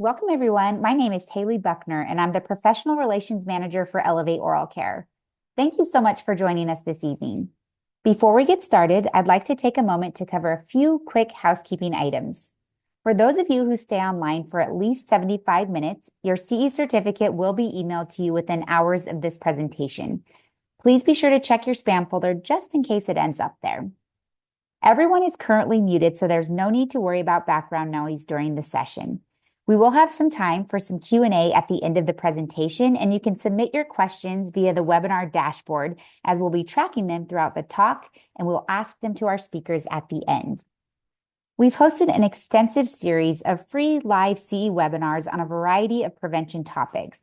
Welcome, everyone. My name is Haley Buckner, and I'm the Professional Relations Manager for Elevate Oral Care. Thank you so much for joining us this evening. Before we get started, I'd like to take a moment to cover a few quick housekeeping items. For those of you who stay online for at least 75 minutes, your CE certificate will be emailed to you within hours of this presentation. Please be sure to check your spam folder just in case it ends up there. Everyone is currently muted, so there's no need to worry about background noise during the session. We will have some time for some Q&A at the end of the presentation, and you can submit your questions via the webinar dashboard, as we'll be tracking them throughout the talk, and we'll ask them to our speakers at the end. We've hosted an extensive series of free live CE webinars on a variety of prevention topics.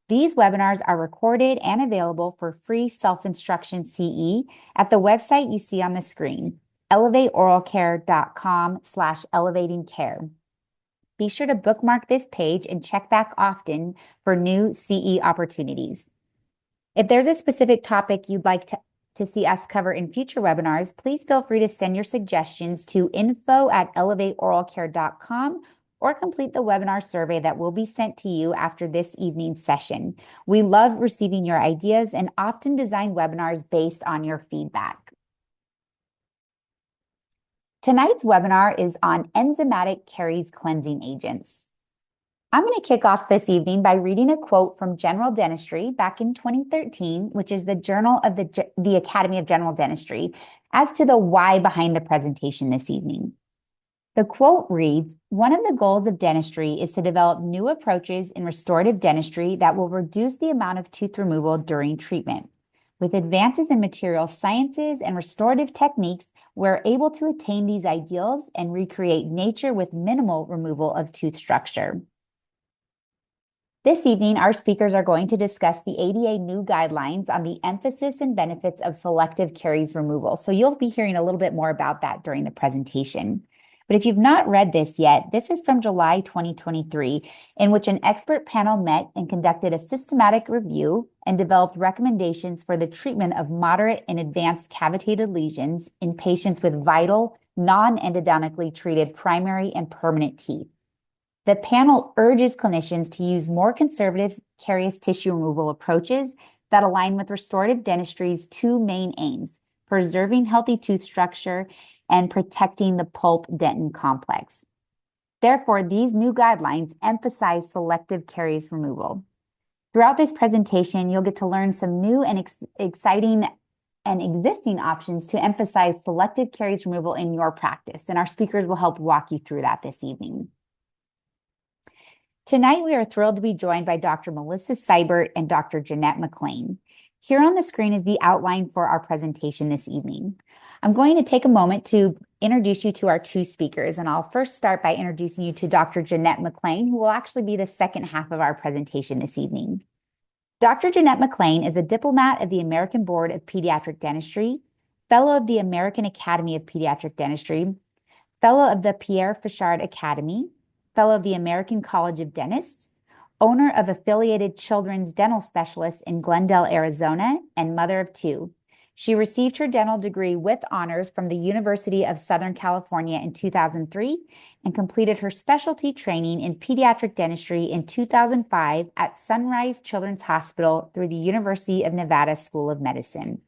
These webinars are recorded and available for free self-instruction CE at the website you see on the screen, elevateoralcare.com/elevatingcare. Be sure to bookmark this page and check back often for new CE opportunities. If there's a specific topic you'd like to see us cover in future webinars, please feel free to send your suggestions to info@elevateoralcare.com or complete the webinar survey that will be sent to you after this evening's session. We love receiving your ideas and often design webinars based on your feedback. Tonight's webinar is on enzymatic caries cleansing agents. I'm going to kick off this evening by reading a quote from General Dentistry back in 2013, which is the Journal of the Academy of General Dentistry, as to the why behind the presentation this evening. The quote reads, "One of the goals of dentistry is to develop new approaches in restorative dentistry that will reduce the amount of tooth removal during treatment. With advances in material sciences and restorative techniques, we're able to attain these ideals and recreate nature with minimal removal of tooth structure." This evening, our speakers are going to discuss the ADA new guidelines on the emphasis and benefits of selective caries removal. So you'll be hearing a little bit more about that during the presentation. But if you've not read this yet, this is from July 2023, in which an expert panel met and conducted a systematic review and developed recommendations for the treatment of moderate and advanced cavitated lesions in patients with vital, non-endodontically treated primary and permanent teeth. The panel urges clinicians to use more conservative carious tissue removal approaches that align with restorative dentistry's two main aims: preserving healthy tooth structure and protecting the pulp-dentin complex. Therefore, these new guidelines emphasize selective caries removal. Throughout this presentation, you'll get to learn some new and exciting and existing options to emphasize selective caries removal in your practice, and our speakers will help walk you through that this evening. Tonight, we are thrilled to be joined by Dr. Melissa Seibert and Dr. Jeanette McLean. Here on the screen is the outline for our presentation this evening. I'm going to take a moment to introduce you to our two speakers, and I'll first start by introducing you to Dr. Jeanette McLean, who will actually be the second half of our presentation this evening. Dr. Jeanette McLean is a diplomat of the American Board of Pediatric Dentistry, fellow of the American Academy of Pediatric Dentistry, fellow of the Pierre Fauchard Academy, fellow of the American College of Dentists, owner of Affiliated Children's Dental Specialists in Glendale, Arizona, and mother of two. She received her dental degree with honors from the University of Southern California in 2003 and completed her specialty training in pediatric dentistry in 2005 at Sunrise Children's Hospital through the University of Nevada School of Medicine.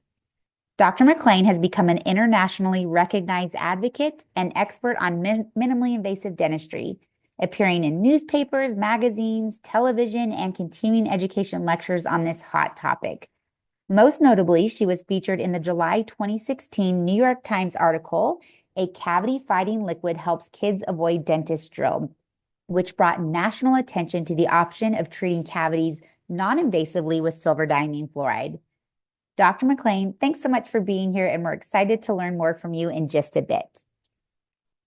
Dr. McLean has become an internationally recognized advocate and expert on minimally invasive dentistry, appearing in newspapers, magazines, television, and continuing education lectures on this hot topic. Most notably, she was featured in the July 2016 New York Times article, "A Cavity-Fighting Liquid Helps Kids Avoid Dentist Drill," which brought national attention to the option of treating cavities non-invasively with silver diamine fluoride. Dr. McLean, thanks so much for being here, and we're excited to learn more from you in just a bit.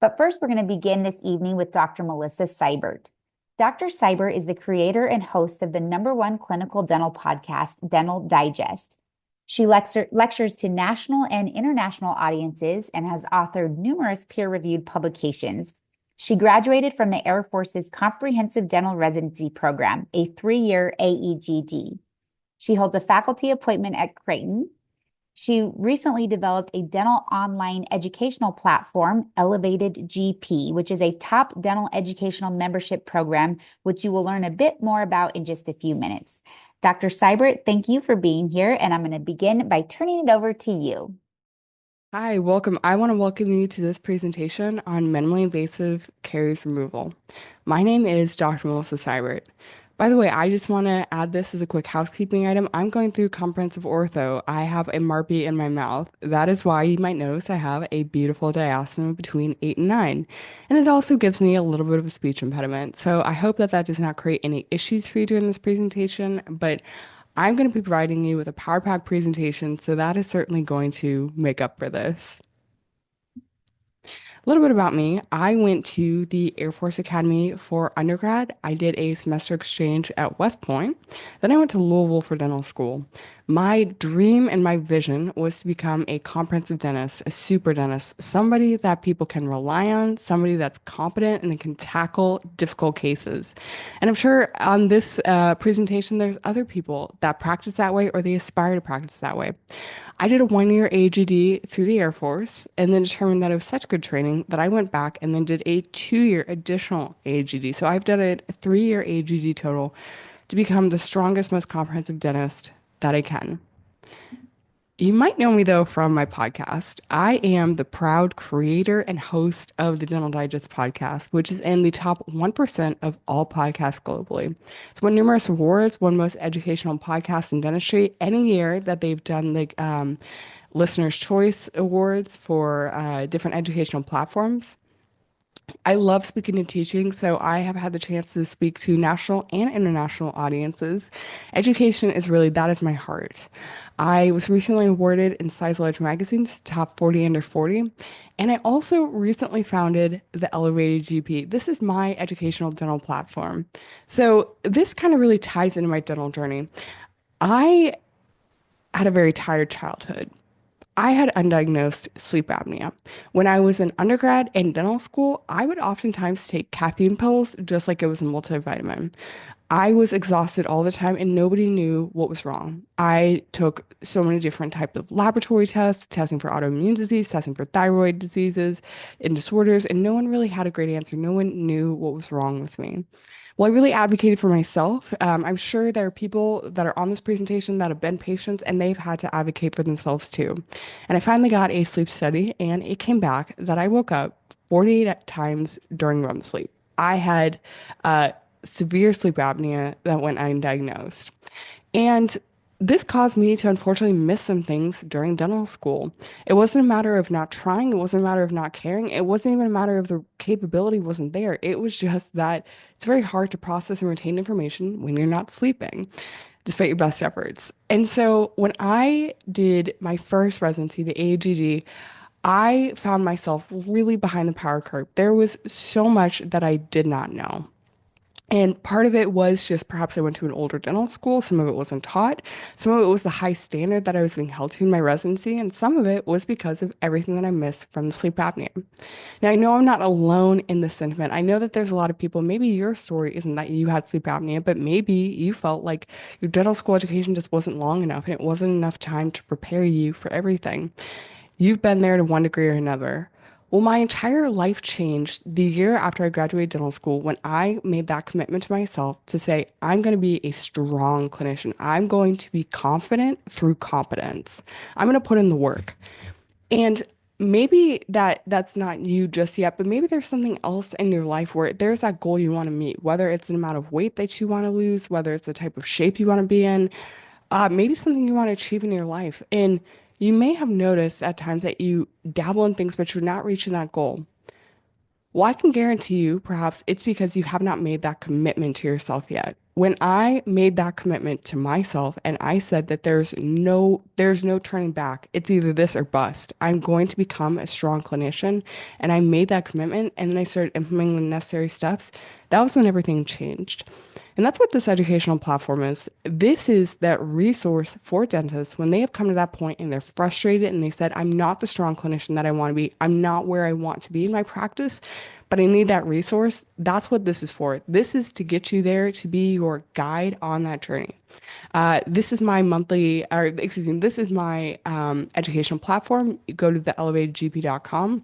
But first, we're going to begin this evening with Dr. Melissa Seibert. Dr. Seibert is the creator and host of the #1 clinical dental podcast, Dental Digest. She lectures to national and international audiences and has authored numerous peer-reviewed publications. She graduated from the Air Force's Comprehensive Dental Residency Program, a 3-year AEGD. She holds a faculty appointment at Creighton. She recently developed a dental online educational platform, Elevated GP, which is a top dental educational membership program, which you will learn a bit more about in just a few minutes. Dr. Seibert, thank you for being here, and I'm going to begin by turning it over to you. Hi, welcome. I want to welcome you to this presentation on minimally invasive caries removal. My name is Dr. Melissa Seibert. By the way, I just want to add this as a quick housekeeping item. I'm going through comprehensive ortho. I have a Marpy in my mouth. That is why you might notice I have a beautiful diastema between 8 and 9. And it also gives me a little bit of a speech impediment. So I hope that that does not create any issues for you during this presentation, but I'm going to be providing you with a Power Pack presentation, so that is certainly going to make up for this. A little bit about me. I went to the Air Force Academy for undergrad. I did a semester exchange at West Point. Then I went to Louisville for dental school. My dream and my vision was to become a comprehensive dentist, a super dentist, somebody that people can rely on, somebody that's competent and can tackle difficult cases. And I'm sure on this presentation, there's other people that practice that way or they aspire to practice that way. I did a 1 year AGD through the Air Force and then determined that it was such good training that I went back and then did a 2 year additional AGD. So I've done a 3 year AGD total to become the strongest, most comprehensive dentist that I can. You might know me though from my podcast. I am the proud creator and host of the Dental Digest podcast, which is in the top 1% of all podcasts globally. It's won numerous awards, won most educational podcasts in dentistry any year that they've done the Listener's Choice Awards for different educational platforms. I love speaking and teaching, so I have had the chance to speak to national and international audiences. Education is really, that is my heart. I was recently awarded in Size Edge Magazine's Top 40 Under 40, and I also recently founded the Elevated GP. This is my educational dental platform. So this kind of really ties into my dental journey. I had a very tired childhood. I had undiagnosed sleep apnea. When I was in undergrad and dental school, I would oftentimes take caffeine pills just like it was a multivitamin. I was exhausted all the time and nobody knew what was wrong. I took so many different types of laboratory tests, testing for autoimmune disease, testing for thyroid diseases and disorders, and no one really had a great answer. No one knew what was wrong with me. Well, I really advocated for myself. I'm sure there are people that are on this presentation that have been patients and they've had to advocate for themselves too. And I finally got a sleep study and it came back that I woke up 48 times during REM sleep. I had severe sleep apnea that went undiagnosed. And this caused me to unfortunately miss some things during dental school. It wasn't a matter of not trying, it wasn't a matter of not caring, it wasn't even a matter of the capability wasn't there. It was just that it's very hard to process and retain information when you're not sleeping, despite your best efforts. And so when I did my first residency, the AGD, I found myself really behind the power curve. There was so much that I did not know. And part of it was just perhaps I went to an older dental school. Some of it wasn't taught. Some of it was the high standard that I was being held to in my residency. And some of it was because of everything that I missed from the sleep apnea. Now, I know I'm not alone in this sentiment. I know that there's a lot of people, maybe your story isn't that you had sleep apnea, but maybe you felt like your dental school education just wasn't long enough and it wasn't enough time to prepare you for everything. You've been there to one degree or another. Well, my entire life changed the year after I graduated dental school when I made that commitment to myself to say, I'm going to be a strong clinician. I'm going to be confident through competence. I'm going to put in the work. And maybe that's not you just yet, but maybe there's something else in your life where there's that goal you want to meet, whether it's an amount of weight that you want to lose, whether it's the type of shape you want to be in, maybe something you want to achieve in your life. And you may have noticed at times that you dabble in things, but you're not reaching that goal. Well, I can guarantee you, perhaps it's because you have not made that commitment to yourself yet. When I made that commitment to myself and I said that there's no turning back. It's either this or bust. I'm going to become a strong clinician and I made that commitment and then I started implementing the necessary steps. That was when everything changed. And that's what this educational platform is. This is that resource for dentists when they have come to that point and they're frustrated and they said, I'm not the strong clinician that I want to be. I'm not where I want to be in my practice, but I need that resource. That's what this is for. This is to get you there to be your guide on that journey. This is my monthly, or excuse me, this is my educational platform. You go to the elevatedgp.com.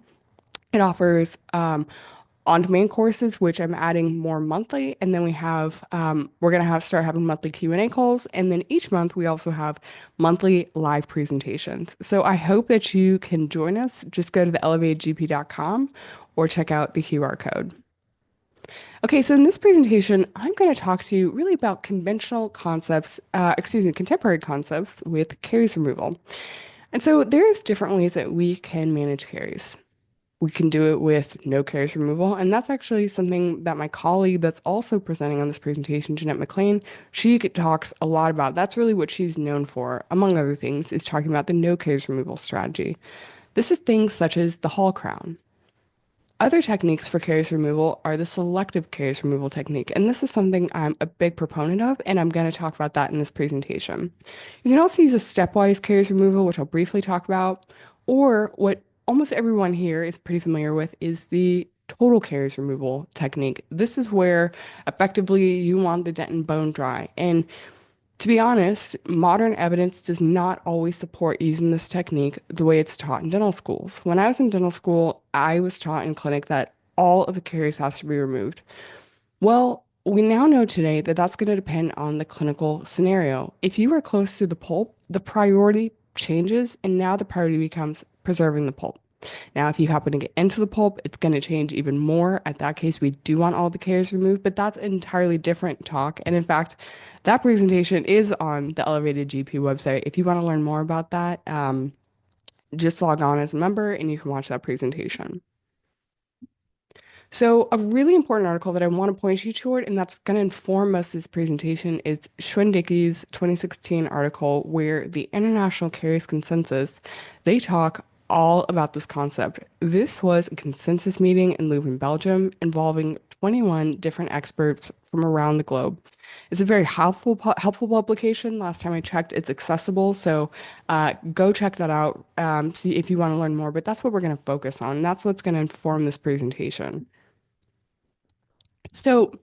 It offers on-demand courses, which I'm adding more monthly, and then we're gonna have start having monthly Q&A calls, and then each month we also have monthly live presentations. So I hope that you can join us. Just go to the elevatedgp.com or check out the QR code. Okay, so in this presentation, I'm going to talk to you really about contemporary concepts with caries removal. And so there's different ways that we can manage caries. We can do it with no caries removal, and that's actually something that my colleague that's also presenting on this presentation, Jeanette McLean, she talks a lot about. That's really what she's known for, among other things, is talking about the no caries removal strategy. This is things such as the Hall crown. Other techniques for caries removal are the selective caries removal technique, and this is something I'm a big proponent of, and I'm going to talk about that in this presentation. You can also use a stepwise caries removal, which I'll briefly talk about, or what almost everyone here is pretty familiar with is the total caries removal technique. This is where effectively you want the dent and bone dry, and to be honest, modern evidence does not always support using this technique the way it's taught in dental schools. When I was in dental school, I was taught in clinic that all of the caries has to be removed. Well, we now know today that that's going to depend on the clinical scenario. If you are close to the pulp, the priority changes, and now the priority becomes preserving the pulp. Now, if you happen to get into the pulp, it's going to change even more. At that case, we do want all the caries removed, but that's an entirely different talk. And in fact, that presentation is on the Elevated GP website. If you want to learn more about that, just log on as a member and you can watch that presentation. So a really important article that I want to point you toward, and that's going to inform most of this presentation, is Schwindicke's 2016 article where the International Caries Consensus, they talk all about this concept. This was a consensus meeting in Leuven, Belgium, involving 21 different experts from around the globe. It's a very helpful publication. Last time I checked, it's accessible, so go check that out, see if you want to learn more. But that's what we're going to focus on. And that's what's going to inform this presentation. So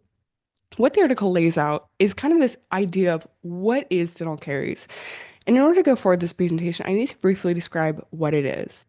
what the article lays out is kind of this idea of what is dental caries. And in order to go forward this presentation, I need to briefly describe what it is.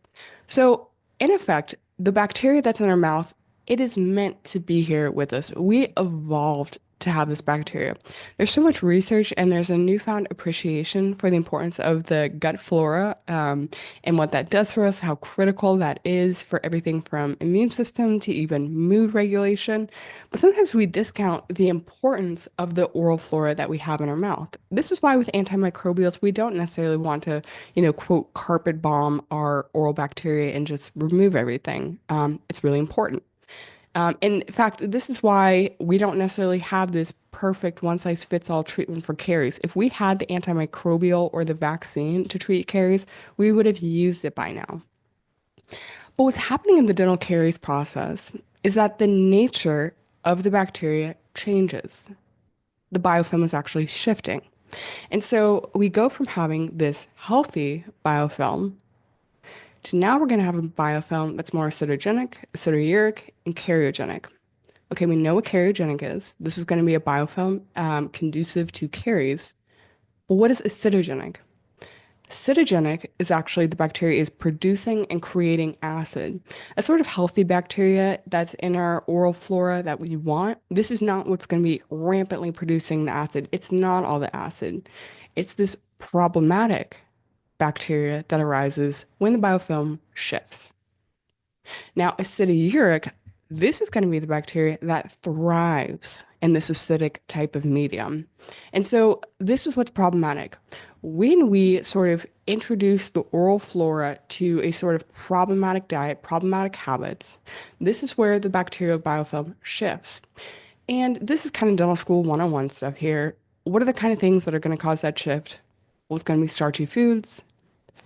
So in effect, the bacteria that's in our mouth, it is meant to be here with us. We evolved to have this bacteria. There's so much research and there's a newfound appreciation for the importance of the gut flora and what that does for us, how critical that is for everything from immune system to even mood regulation. But sometimes we discount the importance of the oral flora that we have in our mouth. This is why with antimicrobials, we don't necessarily want to, quote, carpet bomb our oral bacteria and just remove everything. It's really important. In fact, this is why we don't necessarily have this perfect one-size-fits-all treatment for caries. If we had the antimicrobial or the vaccine to treat caries, we would have used it by now. But what's happening in the dental caries process is that the nature of the bacteria changes. The biofilm is actually shifting. And so we go from having this healthy biofilm to now we're going to have a biofilm that's more acidogenic, acidouric, and cariogenic. Okay, we know what cariogenic is. This is going to be a biofilm conducive to caries. But what is acidogenic? Acidogenic is actually the bacteria is producing and creating acid. A sort of healthy bacteria that's in our oral flora that we want. This is not what's going to be rampantly producing the acid. It's not all the acid. It's this problematic bacteria that arises when the biofilm shifts. Now, acidouric, this is going to be the bacteria that thrives in this acidic type of medium. And so this is what's problematic. When we sort of introduce the oral flora to a sort of problematic diet, problematic habits, this is where the bacterial biofilm shifts. And this is kind of dental school 101 stuff here. What are the kind of things that are going to cause that shift? Well, it's going to be starchy foods,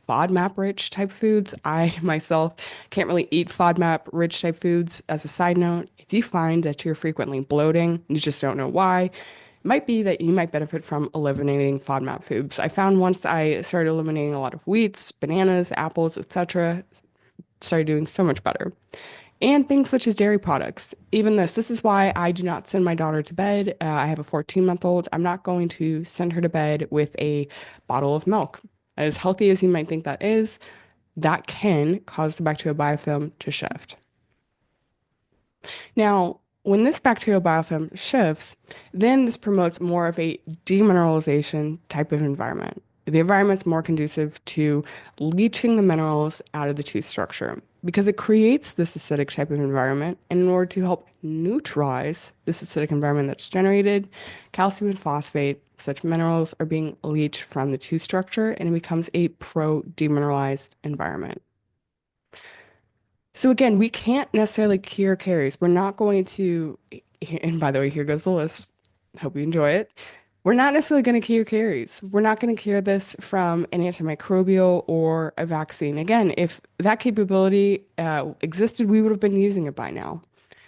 FODMAP-rich type foods. I myself can't really eat FODMAP-rich type foods. As a side note, if you find that you're frequently bloating, you just don't know why, it might be that you might benefit from eliminating FODMAP foods. I found once I started eliminating a lot of wheats, bananas, apples, etc., started doing so much better. And things such as dairy products. Even this is why I do not send my daughter to bed. I have a 14-month-old. I'm not going to send her to bed with a bottle of milk. As healthy as you might think that is, that can cause the bacterial biofilm to shift. Now, when this bacterial biofilm shifts, then this promotes more of a demineralization type of environment. The environment's more conducive to leaching the minerals out of the tooth structure because it creates this acidic type of environment. And in order to help neutralize this acidic environment that's generated, calcium and phosphate, such minerals, are being leached from the tooth structure and it becomes a pro-demineralized environment. So again, we can't necessarily cure caries. We're not going to, and by the way, here goes the list. Hope you enjoy it. We're not necessarily going to cure caries. We're not going to cure this from an antimicrobial or a vaccine. Again, if that capability existed, we would have been using it by now.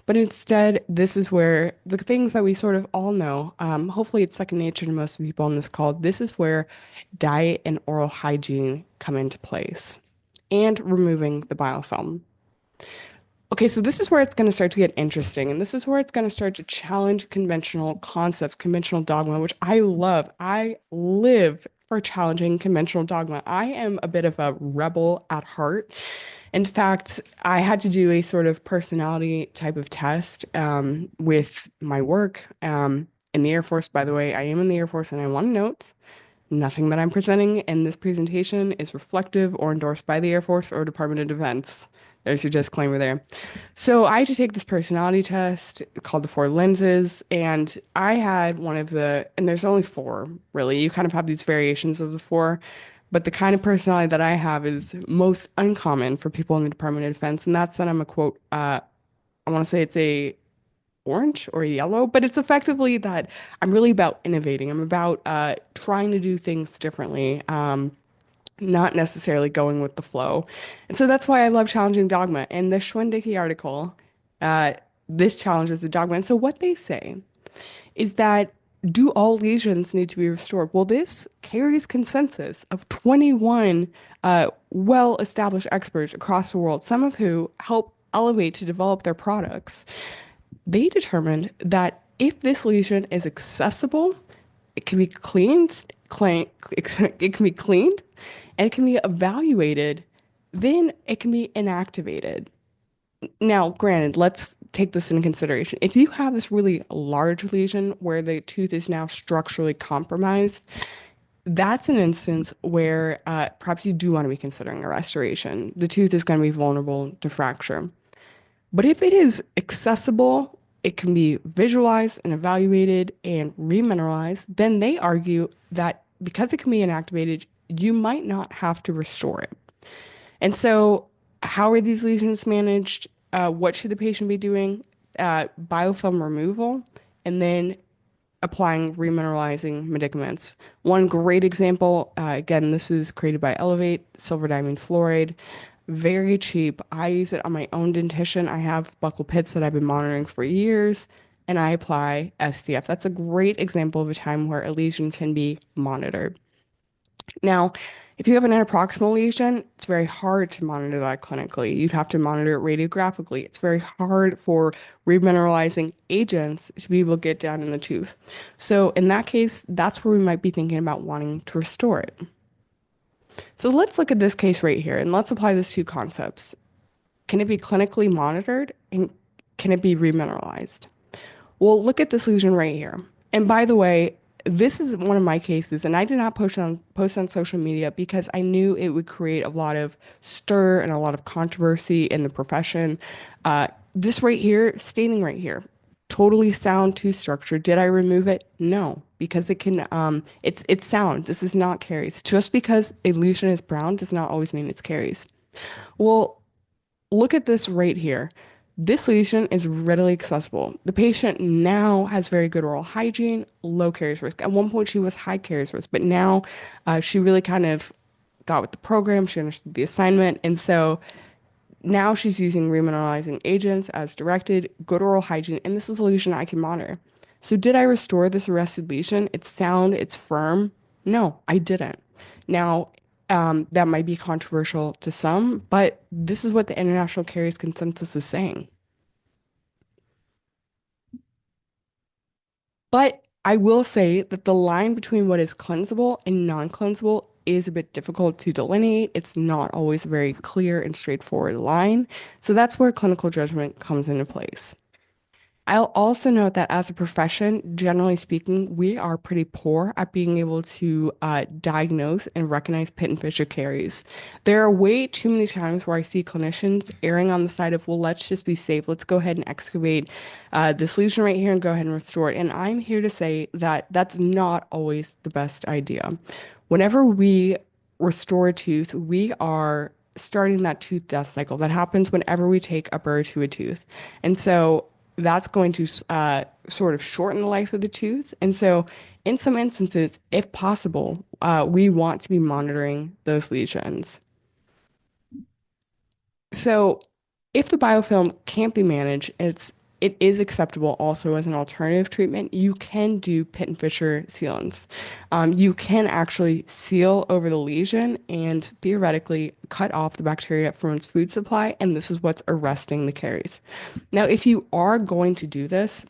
But instead, this is where the things that we sort of all know, hopefully it's second nature to most people on this call, this is where diet and oral hygiene come into place and removing the biofilm. Okay, so this is where it's going to start to get interesting, and this is where it's going to start to challenge conventional concepts, conventional dogma, which I love. I live for challenging conventional dogma. I am a bit of a rebel at heart. In fact, I had to do a sort of personality type of test with my work in the Air Force. By the way, I am in the Air Force, and I want to note nothing that I'm presenting in this presentation is reflective or endorsed by the Air Force or Department of Defense. There's your disclaimer there. So I had to take this personality test called the four lenses, and I had one of the, and there's only four, really. You kind of have these variations of the four, but the kind of personality that I have is most uncommon for people in the Department of Defense, and that's that I'm a quote, I want to say it's a orange or yellow, but it's effectively that I'm really about innovating. I'm about trying to do things differently. Not necessarily going with the flow. And so that's why I love challenging dogma. And the Schwinn-Dickey article, this challenges the dogma. And so what they say is that do all lesions need to be restored? Well, this carries consensus of 21 well-established experts across the world, some of who help Elevate to develop their products. They determined that if this lesion is accessible, it can be it can be cleaned, and it can be evaluated, then it can be inactivated. Now, granted, let's take this into consideration. If you have this really large lesion where the tooth is now structurally compromised, that's an instance where perhaps you do want to be considering a restoration. The tooth is going to be vulnerable to fracture. But if it is accessible, it can be visualized and evaluated and remineralized, then they argue that because it can be inactivated, you might not have to restore it. And so how are these lesions managed? What should the patient be doing? Biofilm removal, and then applying remineralizing medicaments. One great example, again, this is created by Elevate, silver diamine fluoride. Very cheap. I use it on my own dentition. I have buccal pits that I've been monitoring for years, and I apply SDF. That's a great example of a time where a lesion can be monitored. Now, if you have an interproximal lesion, it's very hard to monitor that clinically. You'd have to monitor it radiographically. It's very hard for remineralizing agents to be able to get down in the tooth. So in that case, that's where we might be thinking about wanting to restore it. So let's look at this case right here, and let's apply these two concepts. Can it be clinically monitored, and can it be remineralized? Well, look at this lesion right here. And by the way, this is one of my cases, and I did not post on social media because I knew it would create a lot of stir and a lot of controversy in the profession. This right here, staining right here, totally sound tooth structure. Did I remove it? No, because it can. It's sound. This is not caries. Just because a lesion is brown does not always mean it's caries. Well, look at this right here. This lesion is readily accessible. The patient now has very good oral hygiene, low caries risk. At one point, she was high caries risk, but now she really kind of got with the program, she understood the assignment, and so now she's using remineralizing agents as directed, good oral hygiene, and this is a lesion I can monitor. So did I restore this arrested lesion? It's sound, it's firm. No, I didn't. Now, that might be controversial to some, but this is what the international caries consensus is saying. But I will say that the line between what is cleansable and non-cleansable is a bit difficult to delineate. It's not always a very clear and straightforward line. So that's where clinical judgment comes into place. I'll also note that as a profession, generally speaking, we are pretty poor at being able to diagnose and recognize pit and fissure caries. There are way too many times where I see clinicians erring on the side of, well, let's just be safe. Let's go ahead and excavate this lesion right here and go ahead and restore it. And I'm here to say that that's not always the best idea. Whenever we restore a tooth, we are starting that tooth death cycle that happens whenever we take a burr to a tooth. And so that's going to sort of shorten the life of the tooth. And so, in some instances, if possible, we want to be monitoring those lesions. So, if the biofilm can't be managed, it is acceptable also as an alternative treatment. You can do pit and fissure sealants. You can actually seal over the lesion and theoretically cut off the bacteria from its food supply, and this is what's arresting the caries. Now, if you are going to do this,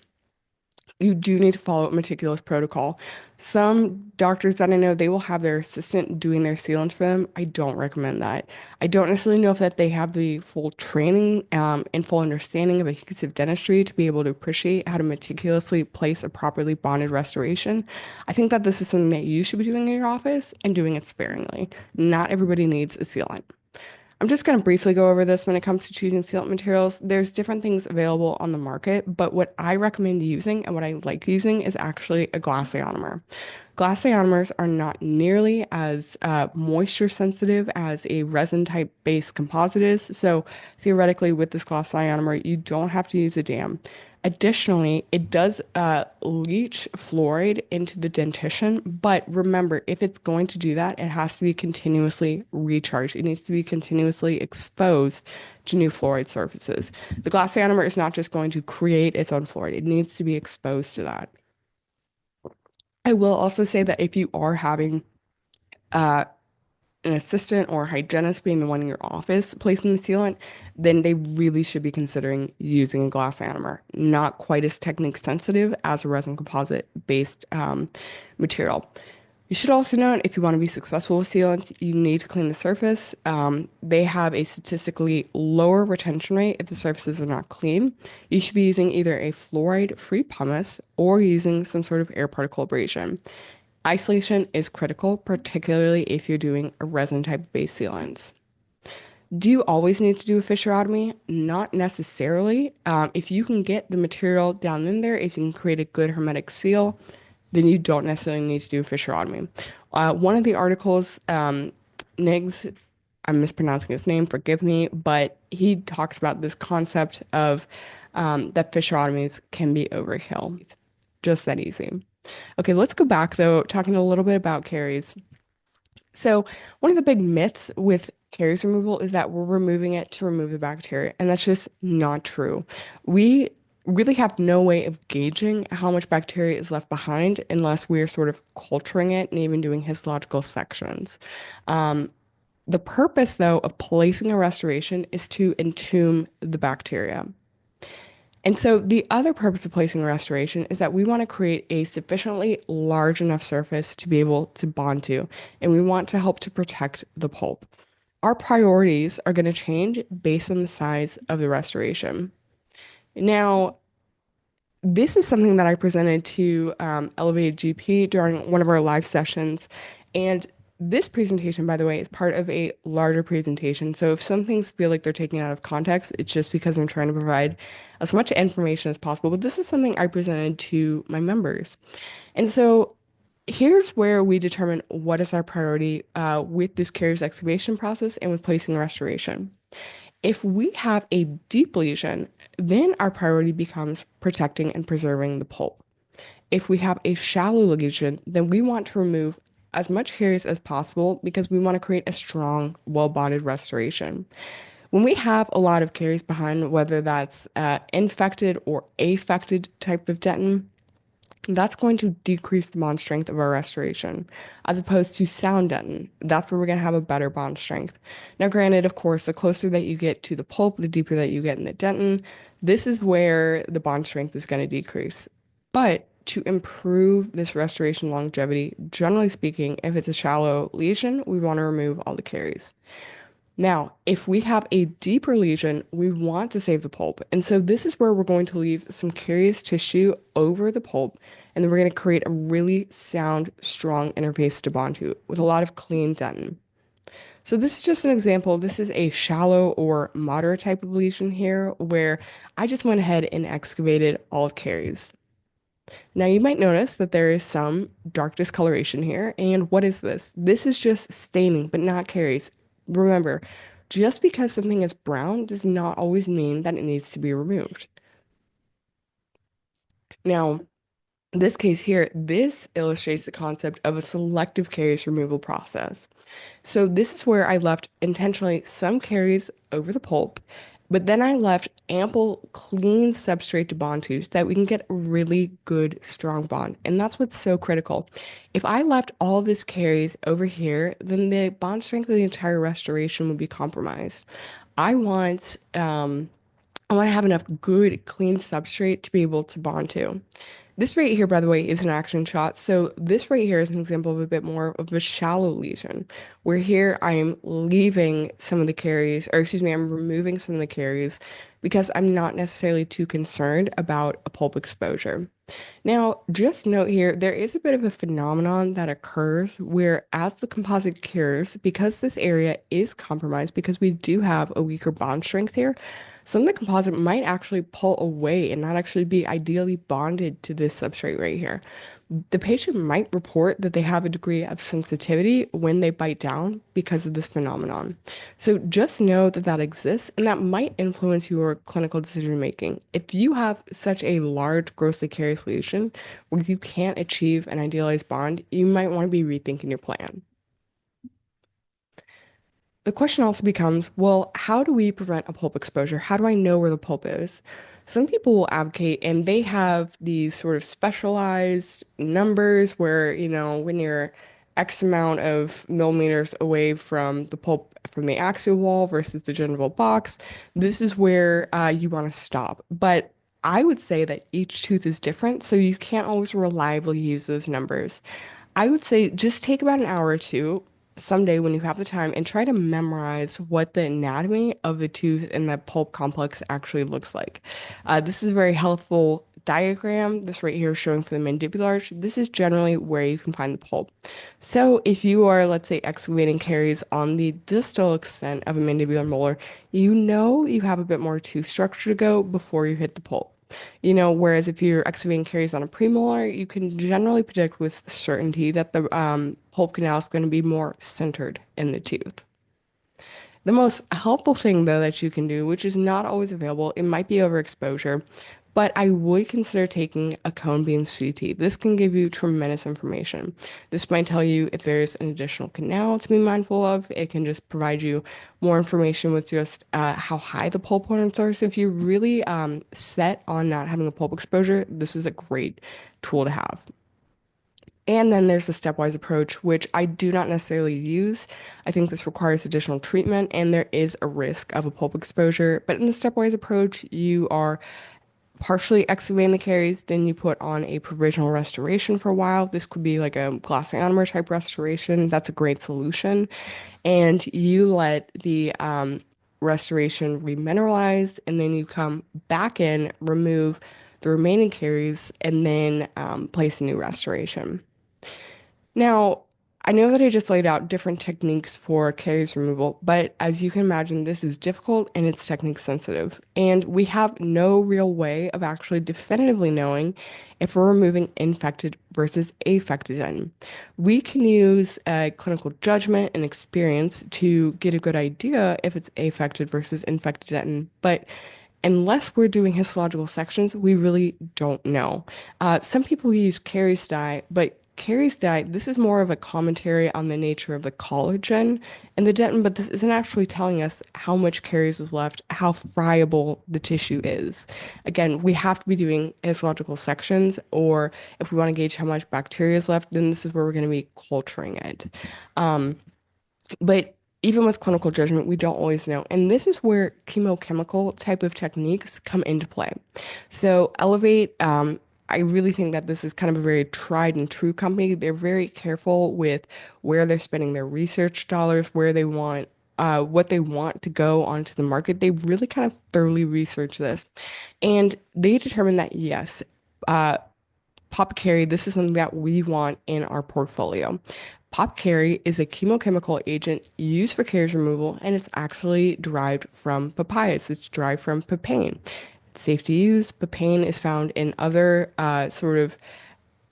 you do need to follow a meticulous protocol. Some doctors that I know, they will have their assistant doing their sealants for them. I don't recommend that. I don't necessarily know if that they have the full training and full understanding of adhesive dentistry to be able to appreciate how to meticulously place a properly bonded restoration. I think that this is something that you should be doing in your office and doing it sparingly. Not everybody needs a sealant. I'm just going to briefly go over this when it comes to choosing sealant materials. There's different things available on the market, but what I recommend using and what I like using is actually a glass ionomer. Glass ionomers are not nearly as moisture sensitive as a resin type based composite is. So theoretically, with this glass ionomer, you don't have to use a dam. Additionally, it does leach fluoride into the dentition, but remember, if it's going to do that, it has to be continuously recharged. It needs to be continuously exposed to new fluoride surfaces. The glass ionomer is not just going to create its own fluoride, it needs to be exposed to that. I will also say that if you are having uh, an assistant or a hygienist being the one in your office placing the sealant, then they really should be considering using a glass ionomer. Not quite as technique sensitive as a resin composite based material. You should also note if you want to be successful with sealants, you need to clean the surface. They have a statistically lower retention rate if the surfaces are not clean. You should be using either a fluoride-free pumice or using some sort of air particle abrasion. Isolation is critical, particularly if you're doing a resin type based sealants. Do you always need to do a fissurotomy? Not necessarily. If you can get the material down in there, if you can create a good hermetic seal, then you don't necessarily need to do a fissurotomy. One of the articles, Niggs, I'm mispronouncing his name, forgive me, but he talks about this concept of that fissurotomies can be overkill. Just that easy. Okay, let's go back though, talking a little bit about caries. So, one of the big myths with caries removal is that we're removing it to remove the bacteria, and that's just not true. We really have no way of gauging how much bacteria is left behind unless we're sort of culturing it and even doing histological sections. The purpose, though, of placing a restoration is to entomb the bacteria. And so the other purpose of placing a restoration is that we want to create a sufficiently large enough surface to be able to bond to, and we want to help to protect the pulp. Our priorities are going to change based on the size of the restoration. Now, this is something that I presented to Elevated GP during one of our live sessions, and this presentation, by the way, is part of a larger presentation. So if some things feel like they're taken out of context, it's just because I'm trying to provide as much information as possible. But this is something I presented to my members. And so here's where we determine what is our priority with this caries excavation process and with placing a restoration. If we have a deep lesion, then our priority becomes protecting and preserving the pulp. If we have a shallow lesion, then we want to remove as much caries as possible because we want to create a strong, well-bonded restoration. When we have a lot of caries behind, whether that's infected or affected type of dentin, that's going to decrease the bond strength of our restoration, as opposed to sound dentin. That's where we're going to have a better bond strength. Now, granted, of course, the closer that you get to the pulp, the deeper that you get in the dentin, this is where the bond strength is going to decrease. But to improve this restoration longevity, generally speaking, if it's a shallow lesion, we want to remove all the caries. Now, if we have a deeper lesion, we want to save the pulp. And so this is where we're going to leave some carious tissue over the pulp, and then we're going to create a really sound, strong interface to bond to with a lot of clean dentin. So this is just an example. This is a shallow or moderate type of lesion here where I just went ahead and excavated all of caries. Now you might notice that there is some dark discoloration here. And what is this? This is just staining, but not caries. Remember, just because something is brown does not always mean that it needs to be removed. Now, in this case here, this illustrates the concept of a selective caries removal process. So this is where I left intentionally some caries over the pulp, but then I left ample clean substrate to bond to so that we can get a really good strong bond. And that's what's so critical. If I left all this caries over here, then the bond strength of the entire restoration would be compromised. I want um, I want to have enough good, clean substrate to be able to bond to. This right here, by the way, is an action shot. So this right here is an example of a bit more of a shallow lesion, where here I'm leaving some of the caries, or excuse me, I'm removing some of the caries because I'm not necessarily too concerned about a pulp exposure. Now, just note here, there is a bit of a phenomenon that occurs where as the composite cures, because this area is compromised, because we do have a weaker bond strength here, some of the composite might actually pull away and not actually be ideally bonded to this substrate right here. The patient might report that they have a degree of sensitivity when they bite down because of this phenomenon. So just know that that exists and that might influence your clinical decision making. If you have such a large grossly carious lesion where you can't achieve an idealized bond, you might want to be rethinking your plan. The question also becomes, well, how do we prevent a pulp exposure? How do I know where the pulp is? Some people will advocate, and they have these sort of specialized numbers where, when you're X amount of millimeters away from the pulp from the axial wall versus the gingival box, this is where you want to stop. But I would say that each tooth is different, so you can't always reliably use those numbers. I would say just take about an hour or two someday when you have the time and try to memorize what the anatomy of the tooth and the pulp complex actually looks like. This is a very helpful diagram. This right here is showing for the mandibular arch. This is generally where you can find the pulp. So if you are, let's say, excavating caries on the distal extent of a mandibular molar, you know you have a bit more tooth structure to go before you hit the pulp. Whereas if you're excavating caries on a premolar, you can generally predict with certainty that the pulp canal is going to be more centered in the tooth. The most helpful thing, though, that you can do, which is not always available, it might be overexposure, but I would consider taking a cone beam CT. This can give you tremendous information. This might tell you if there's an additional canal to be mindful of. It can just provide you more information with just how high the pulp points are. So if you're really set on not having a pulp exposure, this is a great tool to have. And then there's the stepwise approach, which I do not necessarily use. I think this requires additional treatment, and there is a risk of a pulp exposure. But in the stepwise approach, you are partially excavating the caries, then you put on a provisional restoration for a while. This could be like a glass ionomer type restoration. That's a great solution. And you let the restoration remineralize, and then you come back in, remove the remaining caries, and then place a new restoration. Now, I know that I just laid out different techniques for caries removal, but as you can imagine, this is difficult and it's technique sensitive. And we have no real way of actually definitively knowing if we're removing infected versus affected dentin. We can use clinical judgment and experience to get a good idea if it's affected versus infected dentin, but unless we're doing histological sections, we really don't know. Some people use caries dye, but caries diet, this is more of a commentary on the nature of the collagen in the dentin, but this isn't actually telling us how much caries is left, how friable the tissue is. Again, we have to be doing histological sections, or if we want to gauge how much bacteria is left, then this is where we're going to be culturing it. Um, but even with clinical judgment, we don't always know. And this is where chemochemical type of techniques come into play. So Elevate, I really think that this is kind of a very tried and true company. They're very careful with where they're spending their research dollars, where they want, what they want to go onto the market. They really kind of thoroughly research this. And they determined that yes, uh, Papacarie, this is something that we want in our portfolio. Papacarie is a chemochemical agent used for caries removal, and it's actually derived from papayas. It's derived from papain. It's safe to use. Papain is found in other sort of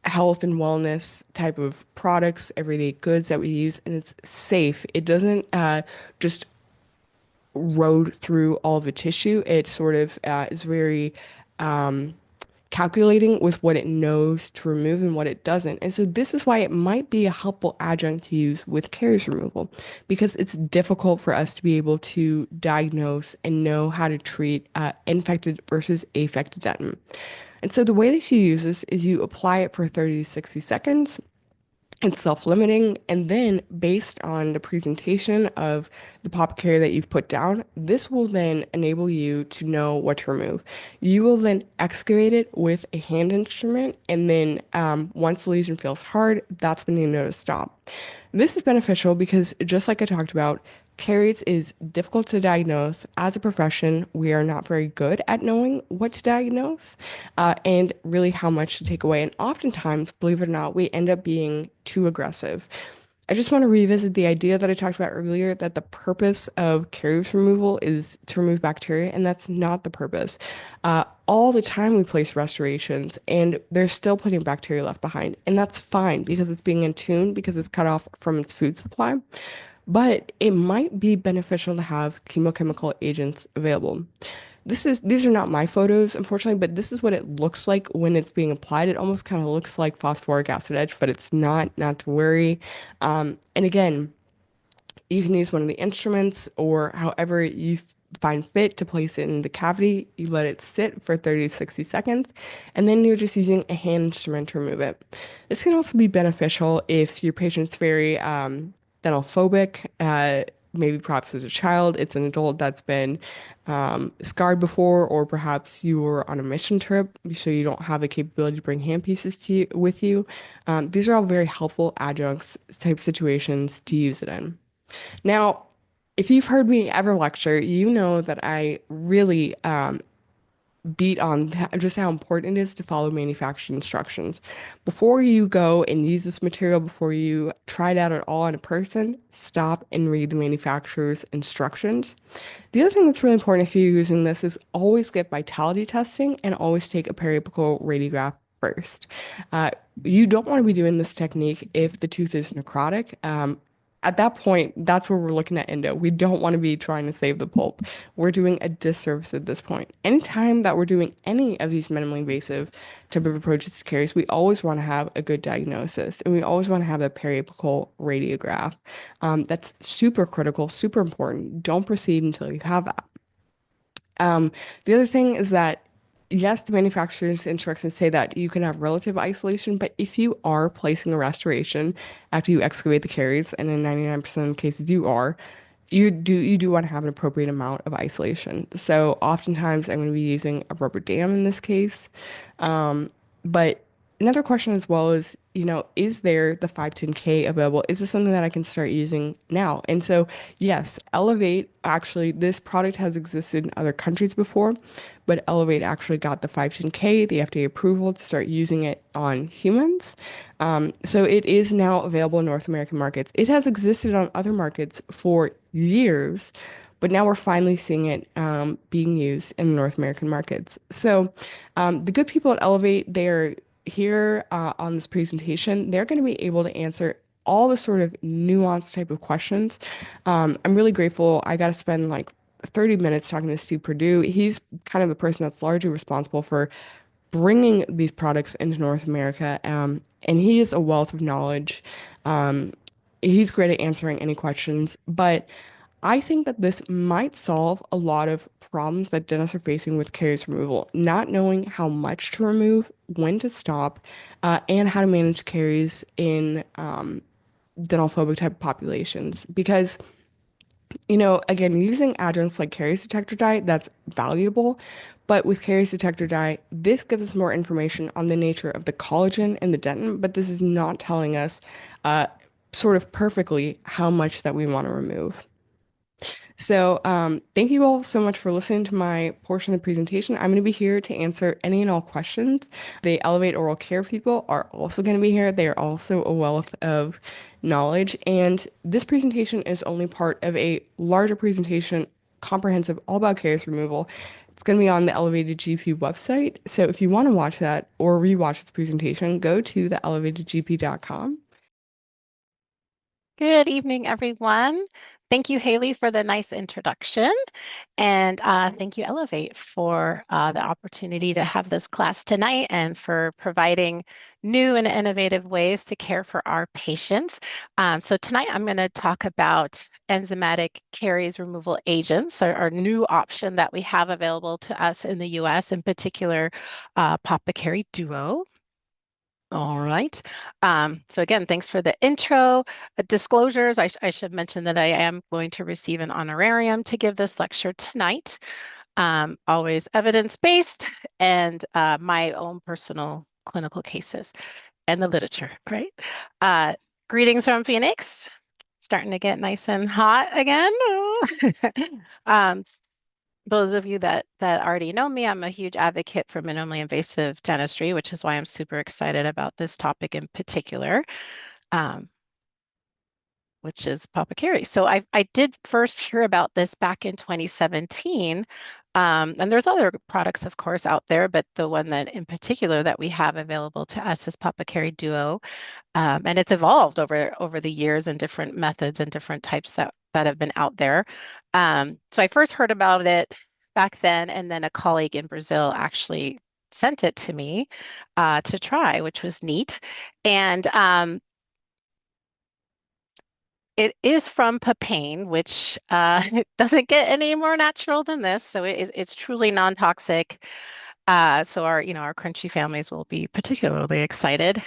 health and wellness type of products, everyday goods that we use, and it's safe. It doesn't just erode through all the tissue. It sort of is very um, calculating with what it knows to remove and what it doesn't. And so this is why it might be a helpful adjunct to use with caries removal, because it's difficult for us to be able to diagnose and know how to treat infected versus affected dentin. And so the way that you use this is you apply it for 30 to 60 seconds. It's self-limiting, and then based on the presentation of the pop care that you've put down, this will then enable you to know what to remove. You will then excavate it with a hand instrument, and then once the lesion feels hard, that's when you know to stop. This is beneficial because, just like I talked about, caries is difficult to diagnose. As a profession, we are not very good at knowing what to diagnose and really how much to take away. And oftentimes, believe it or not, we end up being too aggressive. I just want to revisit the idea that I talked about earlier, that the purpose of caries removal is to remove bacteria, and that's not the purpose. All the time we place restorations, and there's still plenty of bacteria left behind, and that's fine because it's being attuned, because it's cut off from its food supply. But it might be beneficial to have chemochemical agents available. These are not my photos, unfortunately, but this is what it looks like when it's being applied. It almost kind of looks like phosphoric acid etch, but it's not to worry. And again, you can use one of the instruments or however you find fit to place it in the cavity. You let it sit for 30 to 60 seconds, and then you're just using a hand instrument to remove it. This can also be beneficial if your patient's very dental phobic, maybe perhaps as a child, it's an adult that's been scarred before, or perhaps you were on a mission trip, so you don't have the capability to bring handpieces with you. These are all very helpful adjuncts type situations to use it in. Now, if you've heard me ever lecture, you know that I really beat on just how important it is to follow manufacturer instructions. Before you go and use this material, before you try it out at all on a person, stop and read the manufacturer's instructions. The other thing that's really important if you're using this is always get vitality testing and always take a periapical radiograph first. You don't want to be doing this technique if the tooth is necrotic. At that point, that's where we're looking at endo. We don't want to be trying to save the pulp. We're doing a disservice at this point. Anytime that we're doing any of these minimally invasive type of approaches to caries, we always want to have a good diagnosis, and we always want to have a periapical radiograph. That's super critical, super important. Don't proceed until you have that. The other thing is that yes, the manufacturer's instructions say that you can have relative isolation, but if you are placing a restoration after you excavate the caries, and in 99% of cases you are, you do want to have an appropriate amount of isolation. So oftentimes I'm going to be using a rubber dam in this case. But another question as well is, is there the 510K available? Is this something that I can start using now? And so, yes, Elevate, actually, this product has existed in other countries before, but Elevate actually got the 510K, the FDA approval to start using it on humans. So it is now available in North American markets. It has existed on other markets for years, but now we're finally seeing it being used in the North American markets. So the good people at Elevate, they're here on this presentation. They're going to be able to answer all the sort of nuanced type of questions. I'm really grateful. I got to spend like 30 minutes talking to Steve Perdue. He's kind of the person that's largely responsible for bringing these products into North America. And he is a wealth of knowledge. Um, he's great at answering any questions, but I think that this might solve a lot of problems that dentists are facing with caries removal, not knowing how much to remove, when to stop, and how to manage caries in dental phobic type populations. Because, again, using adjuncts like caries detector dye, that's valuable. But with caries detector dye, this gives us more information on the nature of the collagen in the dentin, but this is not telling us uh, sort of perfectly how much that we want to remove. So, thank you all so much for listening to my portion of the presentation. I'm going to be here to answer any and all questions. The Elevate Oral Care people are also going to be here. They are also a wealth of knowledge. And this presentation is only part of a larger presentation, comprehensive, all about caries removal. It's going to be on the Elevated GP website. So if you want to watch that or rewatch this presentation, go to theelevatedgp.com. Good evening, everyone. Thank you, Haley, for the nice introduction. And thank you, Elevate, for the opportunity to have this class tonight and for providing new and innovative ways to care for our patients. So tonight I'm going to talk about enzymatic caries removal agents, our new option that we have available to us in the US, in particular, Papacarie Duo. All right. So again, thanks for the intro. Disclosures, I should mention that I am going to receive an honorarium to give this lecture tonight. Always evidence-based and my own personal clinical cases and the literature, right? Greetings from Phoenix. Starting to get nice and hot again. Um, those of you that already know me, I'm a huge advocate for minimally invasive dentistry, which is why I'm super excited about this topic in particular, um, which is Papacarie. So I did first hear about this back in 2017. And there's other products, of course, out there, but the one that in particular that we have available to us is Papacarie Duo. And it's evolved over the years and different methods and different types that have been out there. So I first heard about it back then, and then a colleague in Brazil actually sent it to me to try, which was neat. And it is from papain, which it doesn't get any more natural than this. So it's truly non-toxic. So our crunchy families will be particularly excited.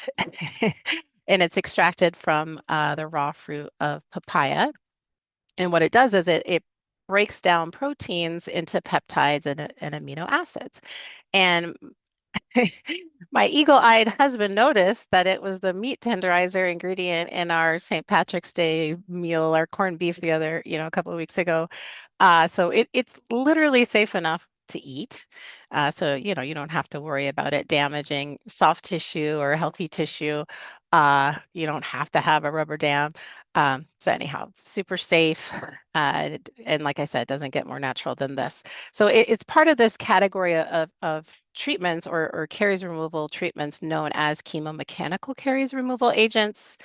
And it's extracted from the raw fruit of papaya. And what it does is it breaks down proteins into peptides and amino acids. And my eagle-eyed husband noticed that it was the meat tenderizer ingredient in our St. Patrick's Day meal, our corned beef a couple of weeks ago. So it's literally safe enough to eat. So, you don't have to worry about it damaging soft tissue or healthy tissue. You don't have to have a rubber dam. So anyhow, super safe. And like I said, it doesn't get more natural than this. So it's part of this category of treatments or caries removal treatments known as chemomechanical caries removal agents.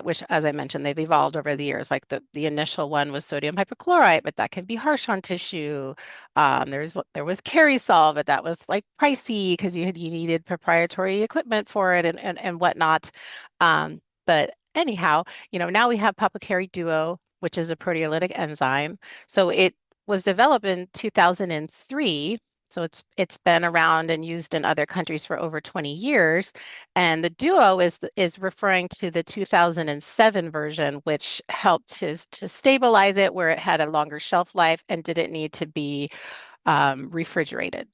Which, as I mentioned, they've evolved over the years. Like the initial one was sodium hypochlorite, but that can be harsh on tissue. There was CarieSol, but that was like pricey because you needed proprietary equipment for it and whatnot. But anyhow, now we have Papacarie Duo, which is a proteolytic enzyme. So it was developed in 2003. So it's been around and used in other countries for over 20 years. And the Duo is referring to the 2007 version, which helped to stabilize it where it had a longer shelf life and didn't need to be refrigerated.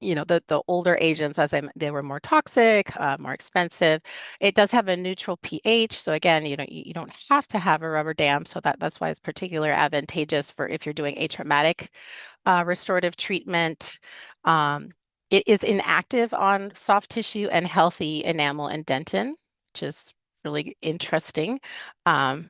The older agents, they were more toxic, more expensive. It does have a neutral pH. So again, you don't have to have a rubber dam. So that's why it's particularly advantageous for if you're doing atraumatic restorative treatment. It is inactive on soft tissue and healthy enamel and dentin, which is really interesting. And